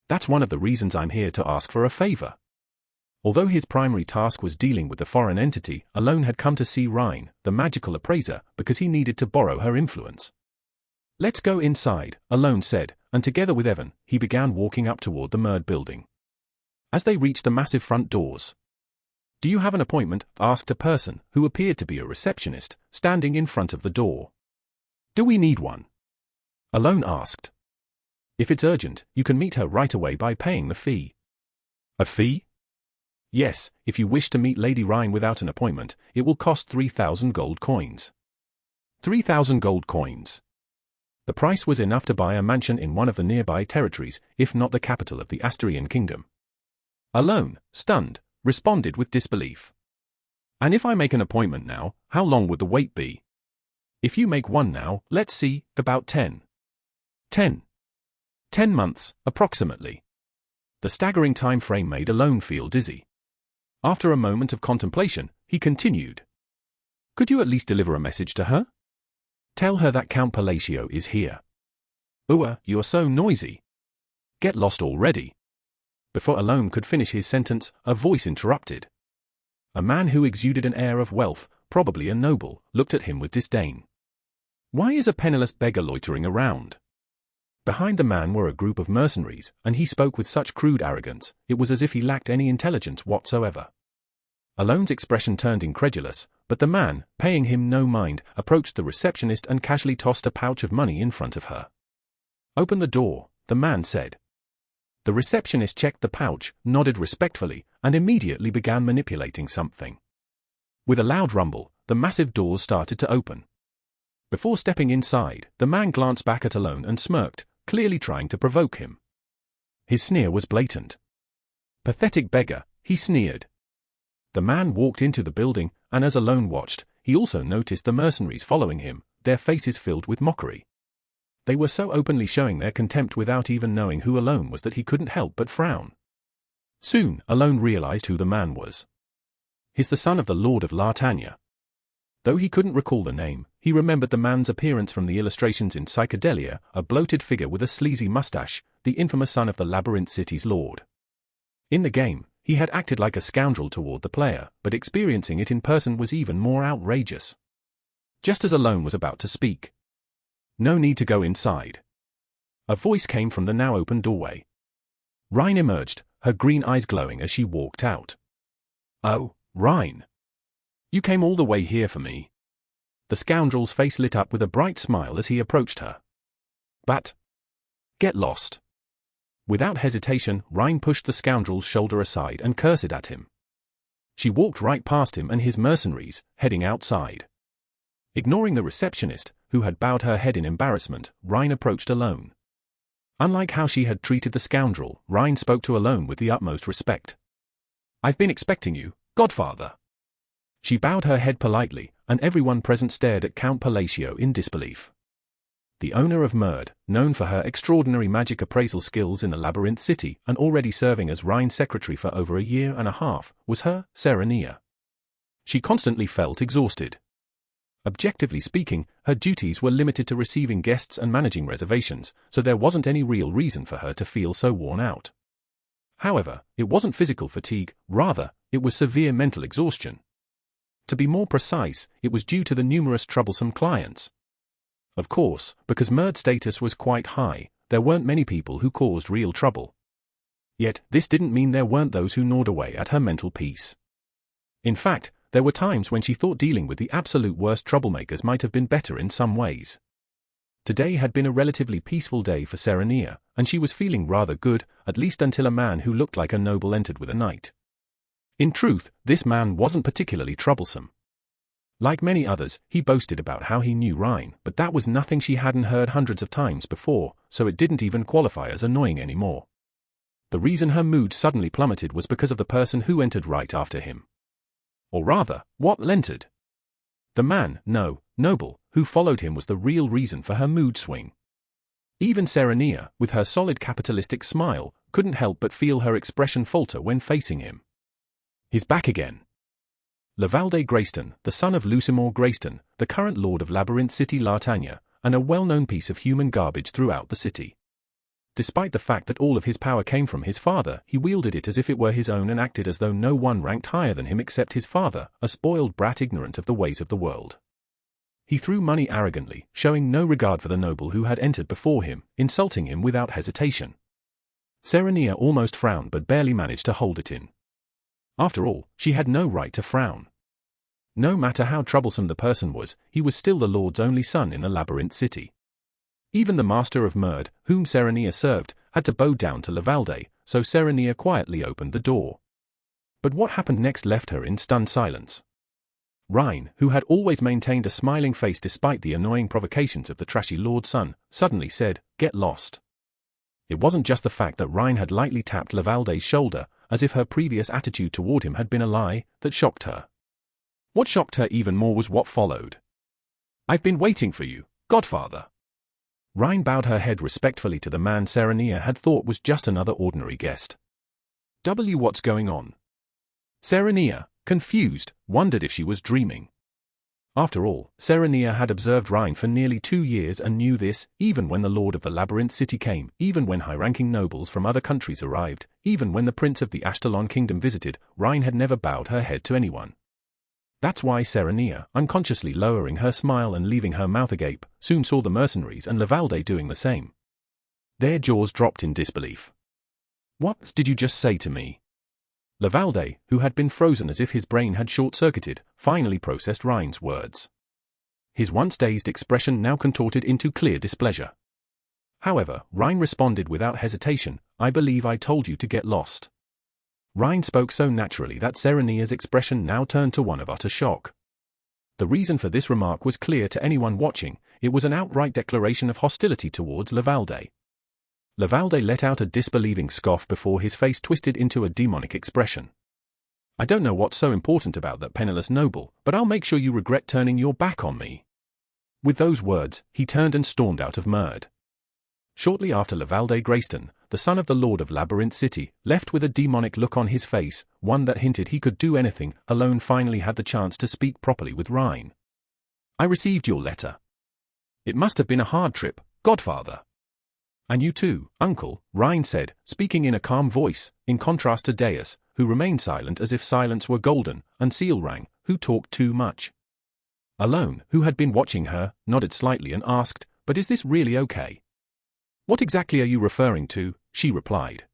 Speaker 1: That's one of the reasons I'm here to ask for a favor. Although his primary task was dealing with the foreign entity, Alone had come to see Rhine, the magical appraiser, because he needed to borrow her influence. Let's go inside, Alone said, and together with Evan, he began walking up toward the Merd building. As they reached the massive front doors, "Do you have an appointment?" asked a person, who appeared to be a receptionist, standing in front of the door. "Do we need one?" Alone asked. "If it's urgent, you can meet her right away by paying the fee." "A fee?" "Yes, if you wish to meet Lady Rhine without an appointment, it will cost 3,000 gold coins. 3,000 gold coins. The price was enough to buy a mansion in one of the nearby territories, if not the capital of the Asturian kingdom. Alone, stunned, responded with disbelief. "And if I make an appointment now, how long would the wait be?" "If you make one now, let's see, about 10 months, approximately." The staggering time frame made Alone feel dizzy. After a moment of contemplation, he continued. "Could you at least deliver a message to her? Tell her that Count Palacio is here." You're so noisy. Get lost already." Before Alone could finish his sentence, a voice interrupted. A man who exuded an air of wealth, probably a noble, looked at him with disdain. Why is a penniless beggar loitering around? Behind the man were a group of mercenaries, and he spoke with such crude arrogance, it was as if he lacked any intelligence whatsoever. Alone's expression turned incredulous, but the man, paying him no mind, approached the receptionist and casually tossed a pouch of money in front of her. "Open the door," the man said. The receptionist checked the pouch, nodded respectfully, and immediately began manipulating something. With a loud rumble, the massive doors started to open. Before stepping inside, the man glanced back at Alone and smirked, clearly trying to provoke him. His sneer was blatant. "Pathetic beggar," he sneered. The man walked into the building, and as Alone watched, he also noticed the mercenaries following him, their faces filled with mockery. They were so openly showing their contempt without even knowing who Alone was that he couldn't help but frown. Soon, Alone realized who the man was. He's the son of the Lord of Lartanya. Though he couldn't recall the name, he remembered the man's appearance from the illustrations in Psychedelia, a bloated figure with a sleazy mustache, the infamous son of the Labyrinth City's lord. In the game, he had acted like a scoundrel toward the player, but experiencing it in person was even more outrageous. Just as Alone was about to speak. "No need to go inside." A voice came from the now open doorway. Rhine emerged, her green eyes glowing as she walked out. "Oh, Rhine. You came all the way here for me." The scoundrel's face lit up with a bright smile as he approached her. "But get lost." Without hesitation, Rhine pushed the scoundrel's shoulder aside and cursed at him. She walked right past him and his mercenaries, heading outside. Ignoring the receptionist, who had bowed her head in embarrassment, Rhine approached Alone. Unlike how she had treated the scoundrel, Rhine spoke to Alone with the utmost respect. "I've been expecting you, Godfather." She bowed her head politely, and everyone present stared at Count Palacio in disbelief. The owner of Merd, known for her extraordinary magic appraisal skills in the Labyrinth City and already serving as Rhine's secretary for over a year and a half, was her Serenia. She constantly felt exhausted. Objectively speaking, her duties were limited to receiving guests and managing reservations, so there wasn't any real reason for her to feel so worn out. However, it wasn't physical fatigue, rather, it was severe mental exhaustion. To be more precise, it was due to the numerous troublesome clients. Of course, because Merd's status was quite high, there weren't many people who caused real trouble. Yet, this didn't mean there weren't those who gnawed away at her mental peace. In fact, there were times when she thought dealing with the absolute worst troublemakers might have been better in some ways. Today had been a relatively peaceful day for Serenia, and she was feeling rather good, at least until a man who looked like a noble entered with a knight. In truth, this man wasn't particularly troublesome. Like many others, he boasted about how he knew Rhine, but that was nothing she hadn't heard hundreds of times before, so it didn't even qualify as annoying anymore. The reason her mood suddenly plummeted was because of the person who entered right after him. Or rather, what entered. The man, noble, who followed him was the real reason for her mood swing. Even Serenia, with her solid capitalistic smile, couldn't help but feel her expression falter when facing him. He's back again. Lavalde Grayston, the son of Lucimore Grayston, the current lord of Labyrinth City Lartania, and a well-known piece of human garbage throughout the city. Despite the fact that all of his power came from his father, he wielded it as if it were his own and acted as though no one ranked higher than him except his father, a spoiled brat ignorant of the ways of the world. He threw money arrogantly, showing no regard for the noble who had entered before him, insulting him without hesitation. Serenia almost frowned but barely managed to hold it in. After all, she had no right to frown. No matter how troublesome the person was, he was still the Lord's only son in the Labyrinth City. Even the Master of Murd, whom Serenia served, had to bow down to Lavalde, so Serenia quietly opened the door. But what happened next left her in stunned silence. Rhine, who had always maintained a smiling face despite the annoying provocations of the trashy Lord's son, suddenly said, "Get lost." It wasn't just the fact that Rhine had lightly tapped Lavalde's shoulder, as if her previous attitude toward him had been a lie, that shocked her. What shocked her even more was what followed. "I've been waiting for you, Godfather." Rhine bowed her head respectfully to the man Serenia had thought was just another ordinary guest. What's going on? Serenia, confused, wondered if she was dreaming. After all, Serenia had observed Rhine for nearly 2 years and knew this, even when the Lord of the Labyrinth City came, even when high-ranking nobles from other countries arrived, even when the Prince of the Ashtalon Kingdom visited, Rhine had never bowed her head to anyone. That's why Serenia, unconsciously lowering her smile and leaving her mouth agape, soon saw the mercenaries and Lavalde doing the same. Their jaws dropped in disbelief. "What did you just say to me?" Lavalde, who had been frozen as if his brain had short-circuited, finally processed Rhine's words. His once dazed expression now contorted into clear displeasure. However, Rhine responded without hesitation, "I believe I told you to get lost." Rhine spoke so naturally that Serenia's expression now turned to one of utter shock. The reason for this remark was clear to anyone watching. It was an outright declaration of hostility towards Lavalde. Lavalde let out a disbelieving scoff before his face twisted into a demonic expression. "I don't know what's so important about that penniless noble, but I'll make sure you regret turning your back on me." With those words, he turned and stormed out of Murd. Shortly after, Lavalde Grayston, the son of the Lord of Labyrinth City, left with a demonic look on his face, one that hinted he could do anything. Alone finally had the chance to speak properly with Rhine. "I received your letter. It must have been a hard trip, Godfather." "And you too, Uncle," Rhine said, speaking in a calm voice, in contrast to Deus, who remained silent as if silence were golden, and Sealrang, who talked too much. Alone, who had been watching her, nodded slightly and asked, "But is this really okay?" "What exactly are you referring to?" she replied.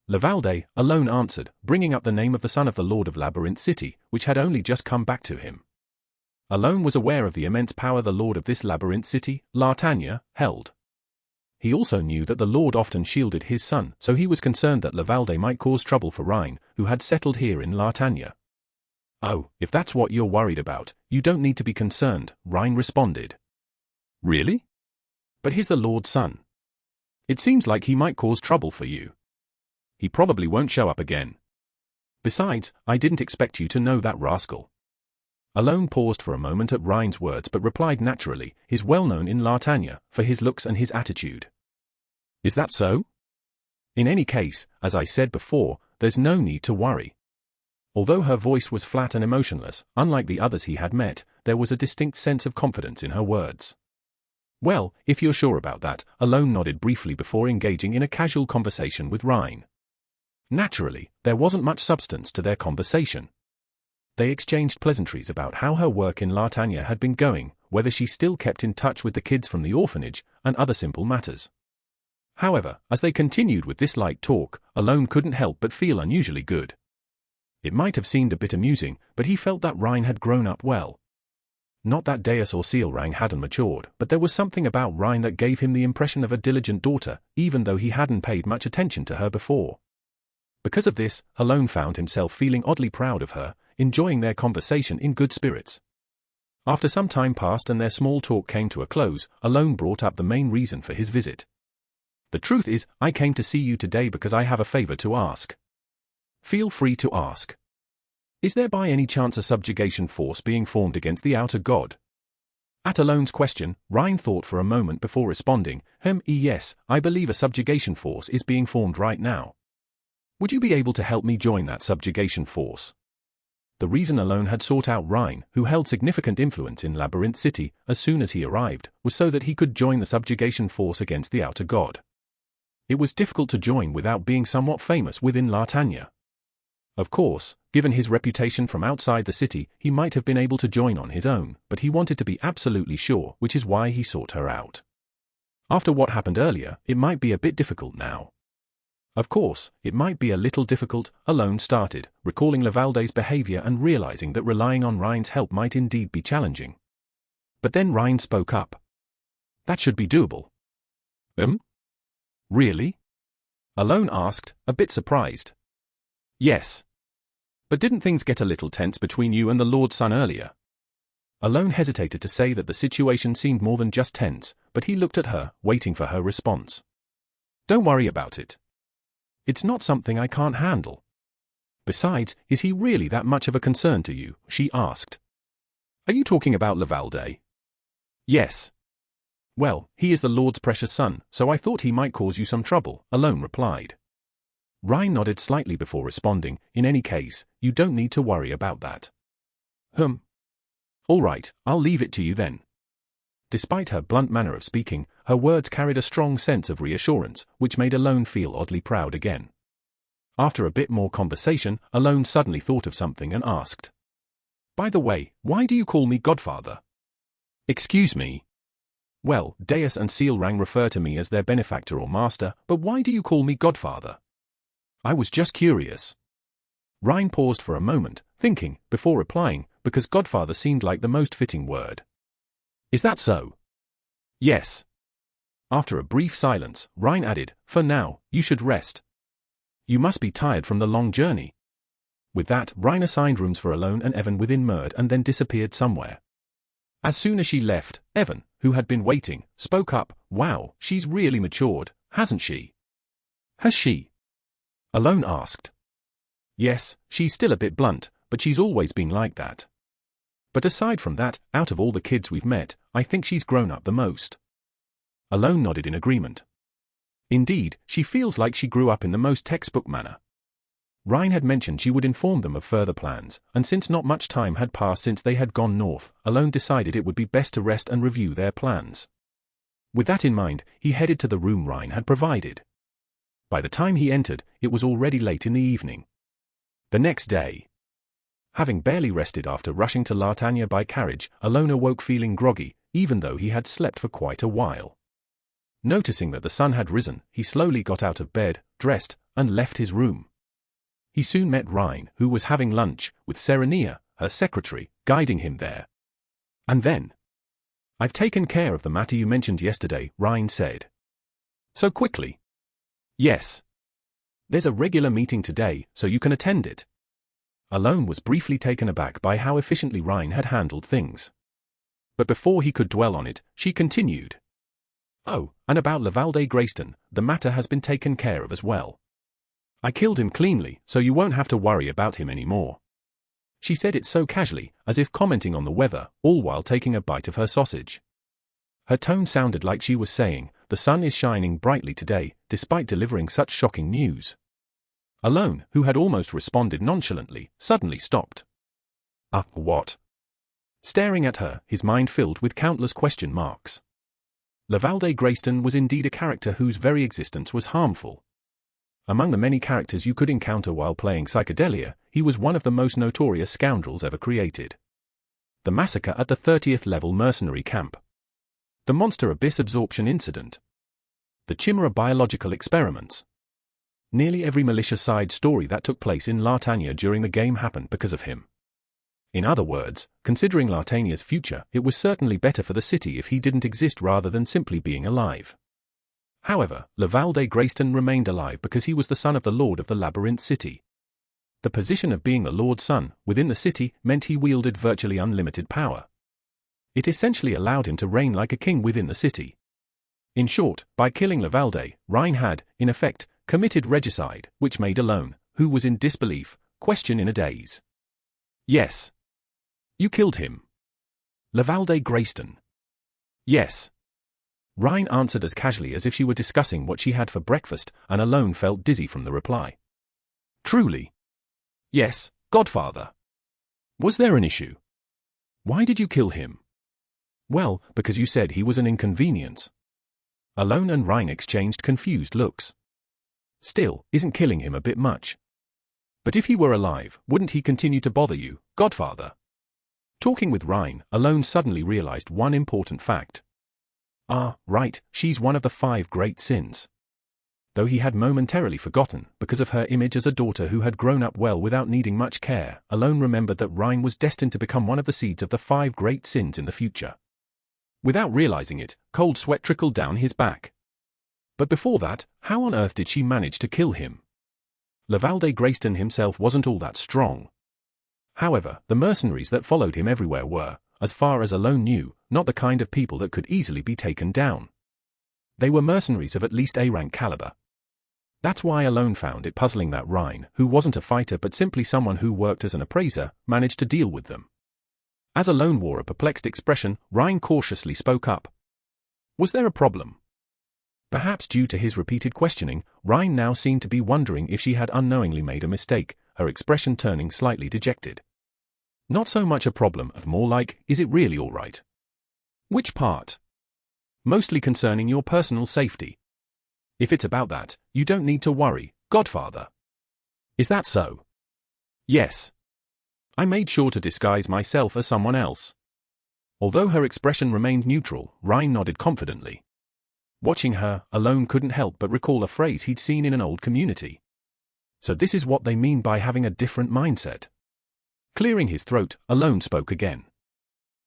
Speaker 1: Lavalde, Alone answered, bringing up the name of the son of the Lord of Labyrinth City, which had only just come back to him. Alone was aware of the immense power the Lord of this Labyrinth City, Lartania, held. He also knew that the Lord often shielded his son, so he was concerned that Lavalde might cause trouble for Rhine, who had settled here in Lartania. "Oh, if that's what you're worried about, you don't need to be concerned," Rhine responded. "Really? But he's the Lord's son. It seems like he might cause trouble for you. He probably won't show up again. Besides, I didn't expect you to know that rascal." Alone paused for a moment at Rhine's words but replied naturally, "He's well known in Lartania, for his looks and his attitude." "Is that so?" "In any case, as I said before, there's no need to worry." Although her voice was flat and emotionless, unlike the others he had met, there was a distinct sense of confidence in her words. "Well, if you're sure about that," Alone nodded briefly before engaging in a casual conversation with Rhine. Naturally, there wasn't much substance to their conversation. They exchanged pleasantries about how her work in Lartania had been going, whether she still kept in touch with the kids from the orphanage, and other simple matters. However, as they continued with this light talk, Alone couldn't help but feel unusually good. It might have seemed a bit amusing, but he felt that Rhine had grown up well. Not that Deus or Sealrang hadn't matured, but there was something about Rhine that gave him the impression of a diligent daughter, even though he hadn't paid much attention to her before. Because of this, Alone found himself feeling oddly proud of her, enjoying their conversation in good spirits. After some time passed and their small talk came to a close, Alone brought up the main reason for his visit. "The truth is, I came to see you today because I have a favor to ask." "Feel free to ask." "Is there by any chance a subjugation force being formed against the outer god?" At Alone's question, Rhine thought for a moment before responding, yes, I believe a subjugation force is being formed right now." Would you be able to help me join that subjugation force? The reason Alone had sought out Rhine, who held significant influence in Labyrinth City as soon as he arrived, was so that he could join the subjugation force against the outer god. It was difficult to join without being somewhat famous within Lartania. Of course, given his reputation from outside the city, he might have been able to join on his own, but he wanted to be absolutely sure, which is why he sought her out. After what happened earlier, it might be a bit difficult now. Of course, it might be a little difficult, Alone started, recalling Lavalde's behavior and realizing that relying on Rhine's help might indeed be challenging. But then Rhine spoke up. That should be doable. Really? Alone asked, a bit surprised. Yes. But didn't things get a little tense between you and the Lord's son earlier? Alone hesitated to say that the situation seemed more than just tense, but he looked at her, waiting for her response. Don't worry about it. It's not something I can't handle. Besides, is he really that much of a concern to you? She asked. Are you talking about Lavalde? Yes. Well, he is the Lord's precious son, so I thought he might cause you some trouble, Alone replied. Rhine nodded slightly before responding, in any case, you don't need to worry about that. All right, I'll leave it to you then. Despite her blunt manner of speaking, her words carried a strong sense of reassurance, which made Alone feel oddly proud again. After a bit more conversation, Alone suddenly thought of something and asked. By the way, why do you call me Godfather? Excuse me. Well, Deus and Sealrang refer to me as their benefactor or master, but why do you call me Godfather? I was just curious. Rhine paused for a moment, thinking, before replying, because Godfather seemed like the most fitting word. Is that so? Yes. After a brief silence, Rhine added, for now, you should rest. You must be tired from the long journey. With that, Rhine assigned rooms for Alone and Evan within Merd and then disappeared somewhere. As soon as she left, Evan, who had been waiting, spoke up, wow, she's really matured, hasn't she? Has she? Alone asked. Yes, she's still a bit blunt, but she's always been like that. But aside from that, out of all the kids we've met, I think she's grown up the most. Alone nodded in agreement. Indeed, she feels like she grew up in the most textbook manner. Rhine had mentioned she would inform them of further plans, and since not much time had passed since they had gone north, Alone decided it would be best to rest and review their plans. With that in mind, he headed to the room Rhine had provided. By the time he entered, it was already late in the evening. The next day. Having barely rested after rushing to Lartania by carriage, Alone awoke feeling groggy, even though he had slept for quite a while. Noticing that the sun had risen, he slowly got out of bed, dressed, and left his room. He soon met Rhine, who was having lunch, with Serenia, her secretary, guiding him there. And then, I've taken care of the matter you mentioned yesterday, Rhine said. So quickly? Yes. There's a regular meeting today, so you can attend it. Alone was briefly taken aback by how efficiently Rhine had handled things. But before he could dwell on it, she continued. Oh, and about Lavalde Grayston, the matter has been taken care of as well. I killed him cleanly, so you won't have to worry about him anymore. She said it so casually, as if commenting on the weather, all while taking a bite of her sausage. Her tone sounded like she was saying, the sun is shining brightly today, despite delivering such shocking news. Alone, who had almost responded nonchalantly, suddenly stopped. What? Staring at her, his mind filled with countless question marks. Lavalde Grayston was indeed a character whose very existence was harmful. Among the many characters you could encounter while playing Psychedelia, he was one of the most notorious scoundrels ever created. The massacre at the 30th level mercenary camp. The monster abyss absorption incident. The Chimera biological experiments. Nearly every malicious side story that took place in Lartania during the game happened because of him. In other words, considering Lartania's future, it was certainly better for the city if he didn't exist rather than simply being alive. However, Lavalde Grayston remained alive because he was the son of the Lord of the Labyrinth City. The position of being the Lord's son, within the city, meant he wielded virtually unlimited power. It essentially allowed him to reign like a king within the city. In short, by killing Lavalde, Rhine had, in effect, committed regicide, which made Alone, who was in disbelief, question in a daze. Yes. You killed him. Lavalde Grayston. Yes. Rhine answered as casually as if she were discussing what she had for breakfast, and Alone felt dizzy from the reply. Truly? Yes, Godfather. Was there an issue? Why did you kill him? Well, because you said he was an inconvenience. Alone and Rhine exchanged confused looks. Still, isn't killing him a bit much? But if he were alive, wouldn't he continue to bother you, Godfather? Talking with Rhine, Alone suddenly realized one important fact. Ah, right, she's one of the 5 great sins. Though he had momentarily forgotten, because of her image as a daughter who had grown up well without needing much care, Alone remembered that Rhine was destined to become one of the seeds of the 5 great sins in the future. Without realizing it, cold sweat trickled down his back. But before that, how on earth did she manage to kill him? Lavalde Grayston himself wasn't all that strong. However, the mercenaries that followed him everywhere were, as far as Alone knew, not the kind of people that could easily be taken down. They were mercenaries of at least A-rank caliber. That's why Alone found it puzzling that Rhine, who wasn't a fighter but simply someone who worked as an appraiser, managed to deal with them. As Alone wore a perplexed expression, Rhine cautiously spoke up. Was there a problem? Perhaps due to his repeated questioning, Rhine now seemed to be wondering if she had unknowingly made a mistake, her expression turning slightly dejected. Not so much a problem, more like, is it really all right? Which part? Mostly concerning your personal safety. If it's about that, you don't need to worry, Godfather. Is that so? Yes. I made sure to disguise myself as someone else. Although her expression remained neutral, Rhine nodded confidently. Watching her, Alone couldn't help but recall a phrase he'd seen in an old community. So this is what they mean by having a different mindset. Clearing his throat, Alone spoke again.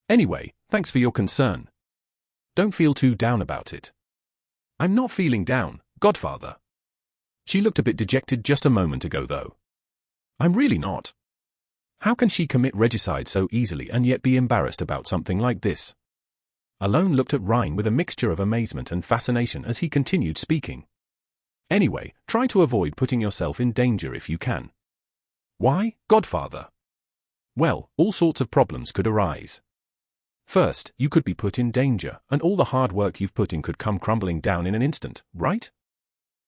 Speaker 1: Anyway, thanks for your concern. Don't feel too down about it. I'm not feeling down, Godfather. She looked a bit dejected just a moment ago though. I'm really not. How can she commit regicide so easily and yet be embarrassed about something like this? Alone looked at Rhine with a mixture of amazement and fascination as he continued speaking. Anyway, try to avoid putting yourself in danger if you can. Why, Godfather? Well, all sorts of problems could arise. First, you could be put in danger, and all the hard work you've put in could come crumbling down in an instant, right?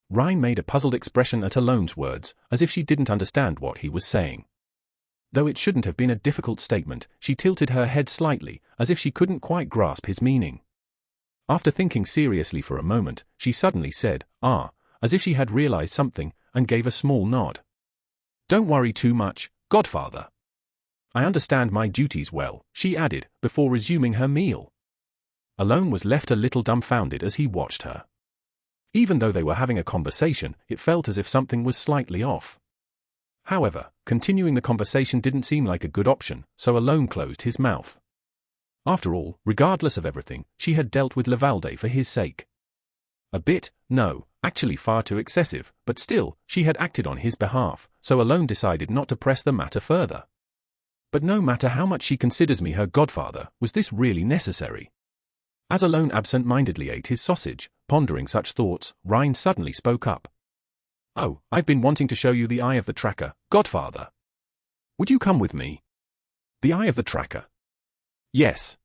Speaker 1: Rhine made a puzzled expression at Alone's words, as if she didn't understand what he was saying. Though it shouldn't have been a difficult statement, she tilted her head slightly, as if she couldn't quite grasp his meaning. After thinking seriously for a moment, she suddenly said, as if she had realized something, and gave a small nod. Don't worry too much, Godfather. I understand my duties well, she added, before resuming her meal. Alone was left a little dumbfounded as he watched her. Even though they were having a conversation, it felt as if something was slightly off. However, continuing the conversation didn't seem like a good option, so Alone closed his mouth. After all, regardless of everything, she had dealt with Lavalde for his sake. A bit, no, actually far too excessive, but still, she had acted on his behalf, so Alone decided not to press the matter further. But no matter how much she considers me her godfather, was this really necessary? As Alone absent-mindedly ate his sausage, pondering such thoughts, Rhine suddenly spoke up. Oh, I've been wanting to show you the Eye of the Tracker, Godfather. Would you come with me? The Eye of the Tracker? Yes.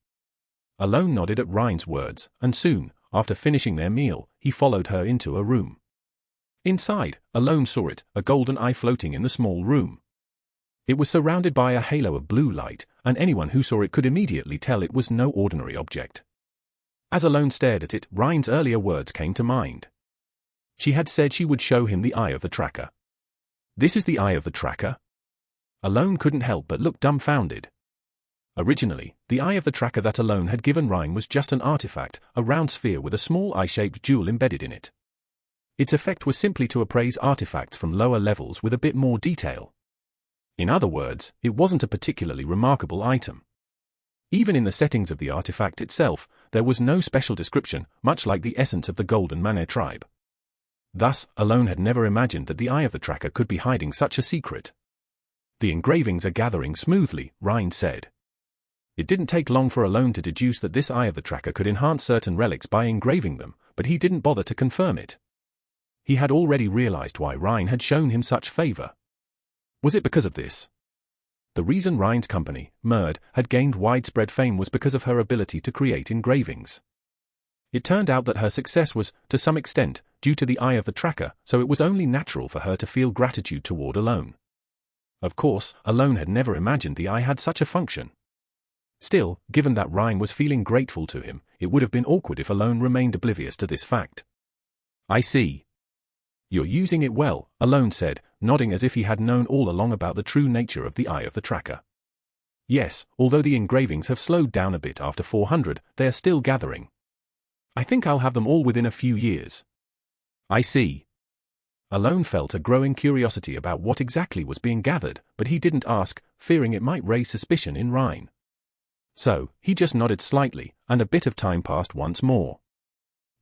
Speaker 1: Alone nodded at Rhine's words, and soon, after finishing their meal, he followed her into a room. Inside, Alone saw it, a golden eye floating in the small room. It was surrounded by a halo of blue light, and anyone who saw it could immediately tell it was no ordinary object. As Alone stared at it, Rhine's earlier words came to mind. She had said she would show him the Eye of the Tracker. This is the Eye of the Tracker? Alone couldn't help but look dumbfounded. Originally, the Eye of the Tracker that Alone had given Rhine was just an artifact, a round sphere with a small eye-shaped jewel embedded in it. Its effect was simply to appraise artifacts from lower levels with a bit more detail. In other words, it wasn't a particularly remarkable item. Even in the settings of the artifact itself, there was no special description, much like the essence of the Golden Mane tribe. Thus, Alone had never imagined that the Eye of the Tracker could be hiding such a secret. The engravings are gathering smoothly, Rhine said. It didn't take long for Alone to deduce that this Eye of the Tracker could enhance certain relics by engraving them, but he didn't bother to confirm it. He had already realized why Rhine had shown him such favor. Was it because of this? The reason Rhine's company, Merd, had gained widespread fame was because of her ability to create engravings. It turned out that her success was, to some extent, due to the eye of the tracker, so it was only natural for her to feel gratitude toward Alone. Of course, Alone had never imagined the eye had such a function. Still, given that Ryan was feeling grateful to him, it would have been awkward if Alone remained oblivious to this fact. I see. You're using it well, Alone said, nodding as if he had known all along about the true nature of the eye of the tracker. Yes, although the engravings have slowed down a bit after 400, they are still gathering. I think I'll have them all within a few years. I see. Alone felt a growing curiosity about what exactly was being gathered, but he didn't ask, fearing it might raise suspicion in Ryan. So, he just nodded slightly, and a bit of time passed once more.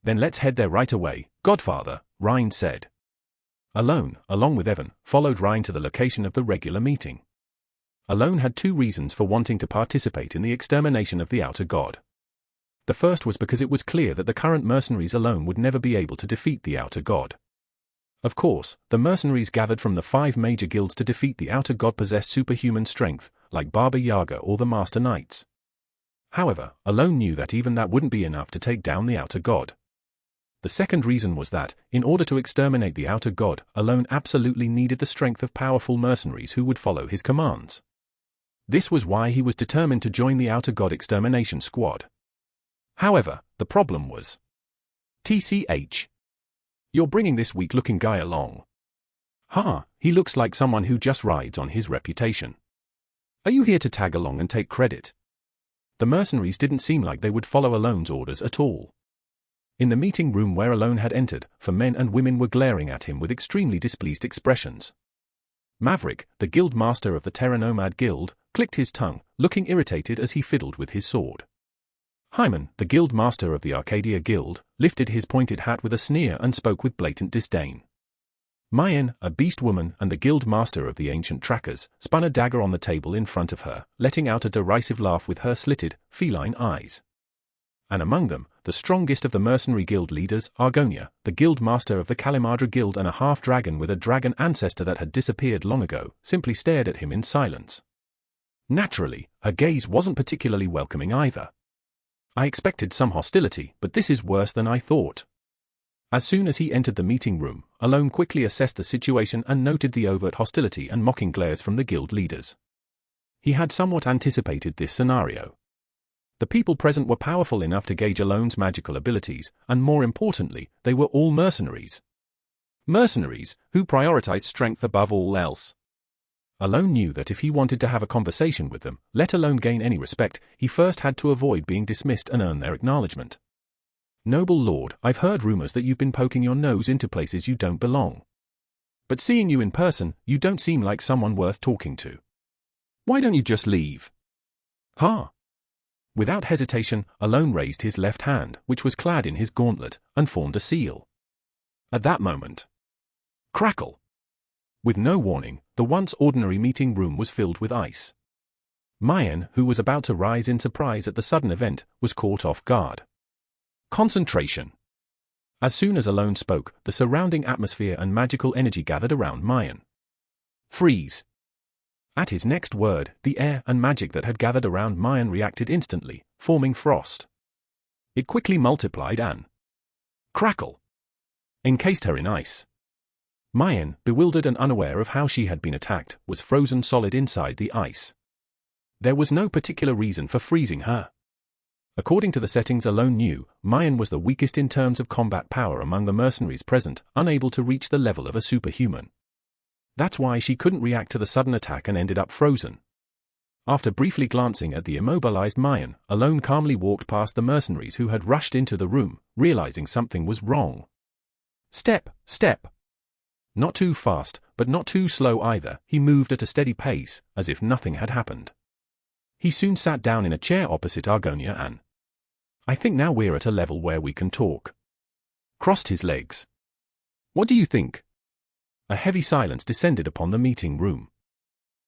Speaker 1: Then let's head there right away, Godfather, Ryan said. Alone, along with Evan, followed Ryan to the location of the regular meeting. Alone had two reasons for wanting to participate in the extermination of the Outer God. The first was because it was clear that the current mercenaries alone would never be able to defeat the Outer God. Of course, the mercenaries gathered from the 5 major guilds to defeat the Outer God possessed superhuman strength, like Baba Yaga or the Master Knights. However, Alone knew that even that wouldn't be enough to take down the Outer God. The second reason was that, in order to exterminate the Outer God, Alone absolutely needed the strength of powerful mercenaries who would follow his commands. This was why he was determined to join the Outer God extermination squad. However, the problem was, TCH. You're bringing this weak-looking guy along. He looks like someone who just rides on his reputation. Are you here to tag along and take credit? The mercenaries didn't seem like they would follow Alone's orders at all. In the meeting room where Alone had entered, for men and women were glaring at him with extremely displeased expressions. Maverick, the guild master of the Terra Nomad Guild, clicked his tongue, looking irritated as he fiddled with his sword. Hyman, the guild master of the Arcadia Guild, lifted his pointed hat with a sneer and spoke with blatant disdain. Mayen, a beast woman and the guild master of the Ancient Trackers, spun a dagger on the table in front of her, letting out a derisive laugh with her slitted, feline eyes. And among them, the strongest of the mercenary guild leaders, Argonia, the guild master of the Kalimadra Guild and a half-dragon with a dragon ancestor that had disappeared long ago, simply stared at him in silence. Naturally, her gaze wasn't particularly welcoming either. I expected some hostility, but this is worse than I thought. As soon as he entered the meeting room, Alone quickly assessed the situation and noted the overt hostility and mocking glares from the guild leaders. He had somewhat anticipated this scenario. The people present were powerful enough to gauge Alone's magical abilities, and more importantly, they were all mercenaries. Mercenaries, who prioritized strength above all else. Alone knew that if he wanted to have a conversation with them, let alone gain any respect, he first had to avoid being dismissed and earn their acknowledgement. Noble Lord, I've heard rumors that you've been poking your nose into places you don't belong. But seeing you in person, you don't seem like someone worth talking to. Why don't you just leave? Without hesitation, Alone raised his left hand, which was clad in his gauntlet, and formed a seal. At that moment, crackle! With no warning, the once ordinary meeting room was filled with ice. Mayen, who was about to rise in surprise at the sudden event, was caught off guard. Concentration. As soon as Alone spoke, the surrounding atmosphere and magical energy gathered around Mayen. Freeze. At his next word, the air and magic that had gathered around Mayen reacted instantly, forming frost. It quickly multiplied and crackle encased her in ice. Mayen, bewildered and unaware of how she had been attacked, was frozen solid inside the ice. There was no particular reason for freezing her. According to the settings Alone knew, Mayen was the weakest in terms of combat power among the mercenaries present, unable to reach the level of a superhuman. That's why she couldn't react to the sudden attack and ended up frozen. After briefly glancing at the immobilized Mayen, Alone calmly walked past the mercenaries who had rushed into the room, realizing something was wrong. Step. Not too fast, but not too slow either, he moved at a steady pace, as if nothing had happened. He soon sat down in a chair opposite Argonia and, I think now we're at a level where we can talk. Crossed his legs. What do you think? A heavy silence descended upon the meeting room.